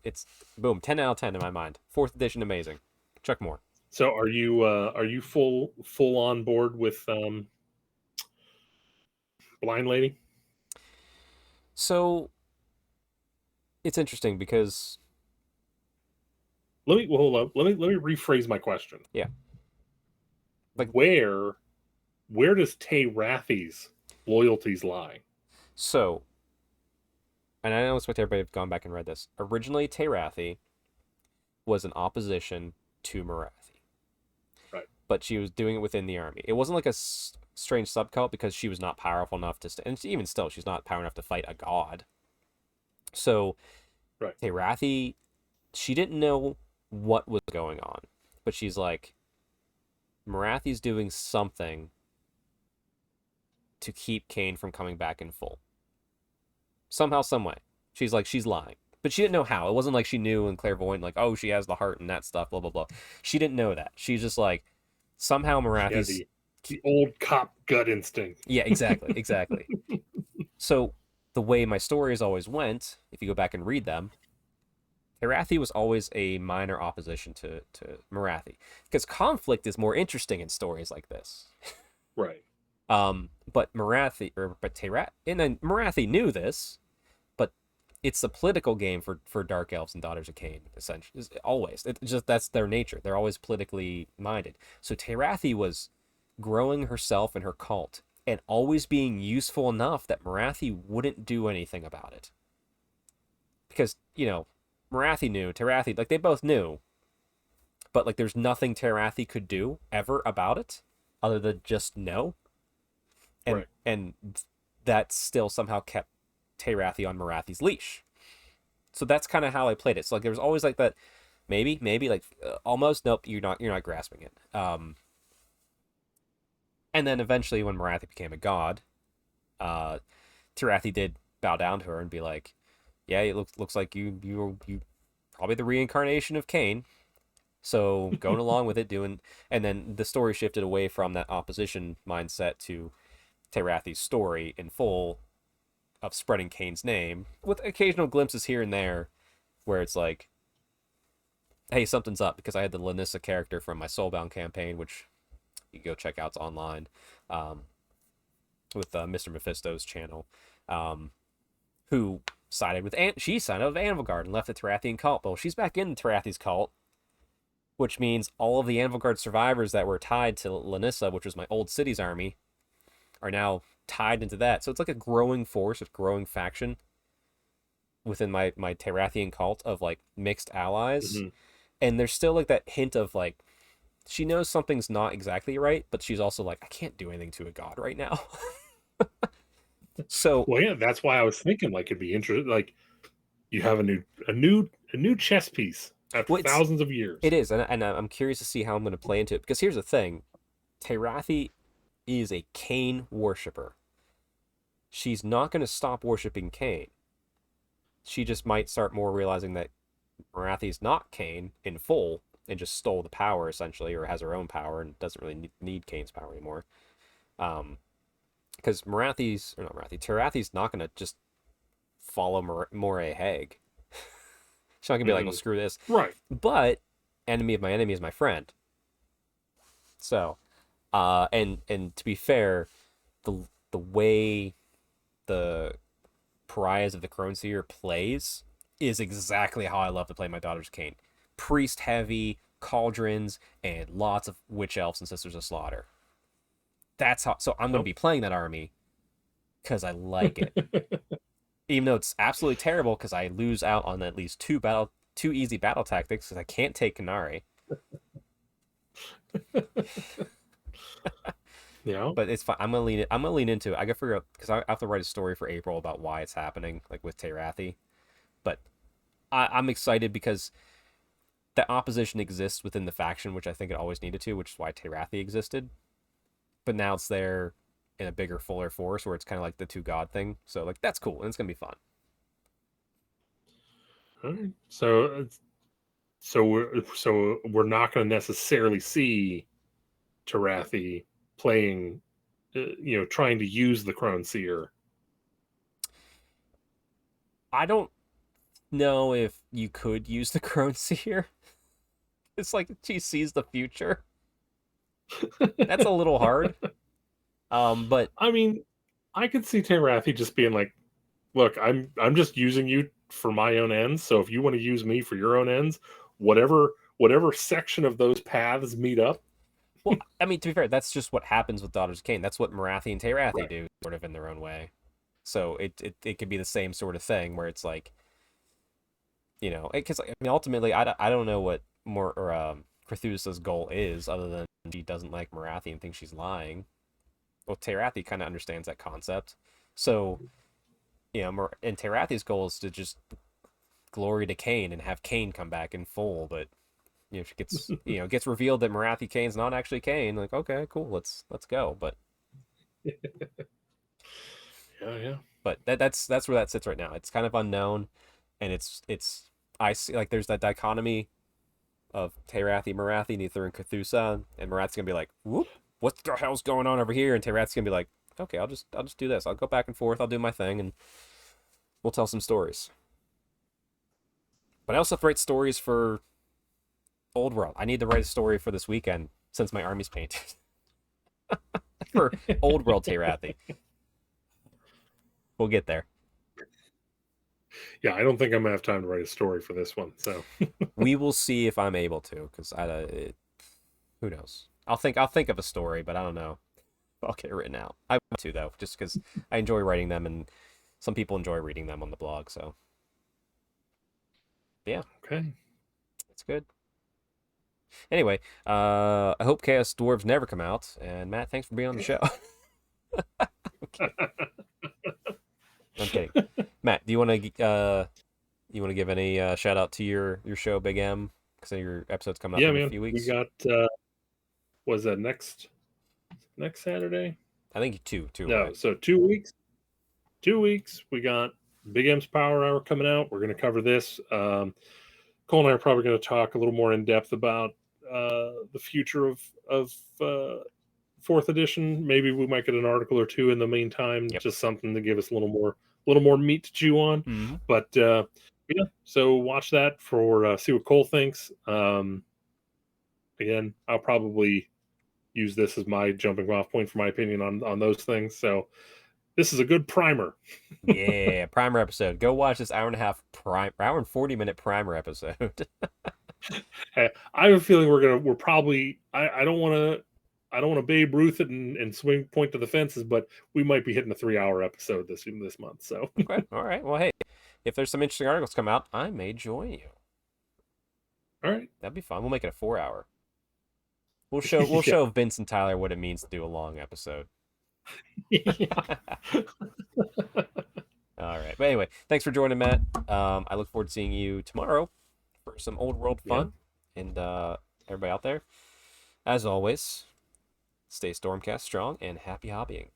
boom, 10 out of 10 in my mind. 4th edition, amazing. Chuck Moore. So are you full on board with Blind Lady? So it's interesting because hold up. Let me rephrase my question. Yeah. Like where does Teyrathi's loyalties lie? So, and I don't expect everybody to have gone back and read this. Originally, Teyrathi was an opposition to Morathi. Right. But she was doing it within the army. It wasn't like a strange subcult because she was not powerful enough to... and even still, she's not powerful enough to fight a god. So, right. Teyrathi, she didn't know what was going on. But she's like, Morathi's doing something to keep Cain from coming back in full. Somehow, some way. She's like, she's lying. But she didn't know how. It wasn't like she knew and clairvoyant, like, oh, she has the heart and that stuff, blah, blah, blah. She didn't know that. She's just like, somehow Morathi's... the old cop gut instinct. Yeah, exactly. So, the way my stories always went, if you go back and read them, Teyrathi was always a minor opposition to Morathi. Because conflict is more interesting in stories like this. Right. But Morathi knew this, but it's a political game for Dark Elves and Daughters of Cain, essentially. Always. It's just, that's their nature. They're always politically minded. So Teyrathi was growing herself and her cult, and always being useful enough that Morathi wouldn't do anything about it. Because, Morathi knew, Teyrathi, like, they both knew, but, like, there's nothing Teyrathi could do ever about it, other than just know. And, right. And that still somehow kept Teyrathi on Morathi's leash. So that's kind of how I played it. So, like, there was always, like, that, maybe, like, almost, nope, you're not grasping it. And then eventually, when Morathi became a god, Teyrathi did bow down to her and be like, yeah, it looks like you probably the reincarnation of Cain. So going along with it, and then the story shifted away from that opposition mindset to Teyrathi's story in full of spreading Cain's name, with occasional glimpses here and there where it's like, hey, something's up, because I had the Lanissa character from my Soulbound campaign, which you can go check out, it's online, with Mr. Mephisto's channel, who sided with she sided with Anvilgard and left the Terathian cult. Well, she's back in the Terathi's cult, which means all of the Anvilgard survivors that were tied to Lanissa, which was my old city's army, are now tied into that. So it's like a growing force, a growing faction within my Terathian cult of, like, mixed allies. Mm-hmm. And there's still, like, that hint of, like, she knows something's not exactly right, but she's also like, I can't do anything to a god right now. So, well, yeah, that's why I was thinking, like, it'd be interesting. Like, you have a new chess piece after thousands of years. It is, and I'm curious to see how I'm going to play into it, because here's the thing: Teyrathi is a Cain worshiper. she's not going to stop worshiping Cain. She just might start more realizing that Marathi's not Cain in full and just stole the power essentially, or has her own power and doesn't really need Cain's power anymore. Because Tarathi's not going to just follow Moray Haig. She's not going to be like, well, screw this. Right. But enemy of my enemy is my friend. So, and to be fair, the way the Pariahs of the Crone Seer plays is exactly how I love to play my daughter's Cain. Priest heavy, cauldrons, and lots of witch elves and sisters of slaughter. That's how. So I'm going to be playing that army because I like it. Even though it's absolutely terrible because I lose out on at least two easy battle tactics because I can't take Canary. Yeah, but it's fine. I'm gonna lean into it. I gotta figure out because I have to write a story for April about why it's happening, like with Terathi. But I'm excited because the opposition exists within the faction, which I think it always needed to, which is why Terathi existed. But now it's there in a bigger, fuller force where it's kind of like the two god thing. So like that's cool and it's gonna be fun. All right. So we're not going to necessarily see Terathi playing, trying to use the Crone Seer. I don't know if you could use the Crone Seer. It's like she sees the future. That's a little hard. But I mean, I could see Terathi just being like, "Look, I'm just using you for my own ends. So if you want to use me for your own ends, whatever section of those paths meet up." Well, I mean, to be fair, that's just what happens with Daughters of Cain. That's what Marathi and Terathi Right. do, sort of in their own way. So it could be the same sort of thing where it's like, because I mean, ultimately, I don't know what Cthulhu's goal is other than she doesn't like Marathi and thinks she's lying. Well, Terathi kind of understands that concept. So, and Terathi's goal is to just glory to Cain and have Cain come back in full, but she gets gets revealed that Marathi Cain's not actually Cain. Like, okay, cool, let's go. But yeah. But that's where that sits right now. It's kind of unknown, and it's I see like there's that dichotomy of Terathi, Marathi, Neither, and Cthulhu, and Marathi's gonna be like, whoop, what the hell's going on over here? And Terathi's gonna be like, okay, I'll just do this. I'll go back and forth. I'll do my thing, and we'll tell some stories. But I also have to write stories for Old World. I need to write a story for this weekend since my army's painted. For Old World Terathi. We'll get there. Yeah, I don't think I'm gonna have time to write a story for this one. So we will see if I'm able to, because who knows? I'll think of a story, but I don't know if I'll get it written out. I want to though, just because I enjoy writing them, and some people enjoy reading them on the blog. So yeah, okay, it's good. Anyway, I hope Chaos Dwarves never come out. And Matt, thanks for being on the show. I'm kidding. Matt, do you want to give any shout out to your show, Big M? Because your episode's coming up in a few weeks. We got was that next Saturday? I think two. No, right? So 2 weeks. 2 weeks. We got Big M's Power Hour coming out. We're going to cover this. Cole and I are probably going to talk a little more in depth about the future of 4th edition. Maybe we might get an article or two in the meantime, just something to give us a little more meat to chew on. Mm-hmm. But yeah, so watch that for see what Cole thinks. Again, I'll probably use this as my jumping off point for my opinion on those things. So this is a good primer. Yeah, primer episode. Go watch this hour and 40-minute primer episode. I have a feeling we're probably I don't want to Babe Ruth it and swing point to the fences, but we might be hitting a 3-hour episode this month. So okay, all right. Well, hey, if there's some interesting articles come out, I may join you. All right, that'd be fun. We'll make it a 4-hour. We'll show Vince and Tyler what it means to do a long episode. All right. But anyway, thanks for joining, Matt. I look forward to seeing you tomorrow for some Old World fun. Yeah. And everybody out there, as always, stay Stormcast strong and happy hobbying.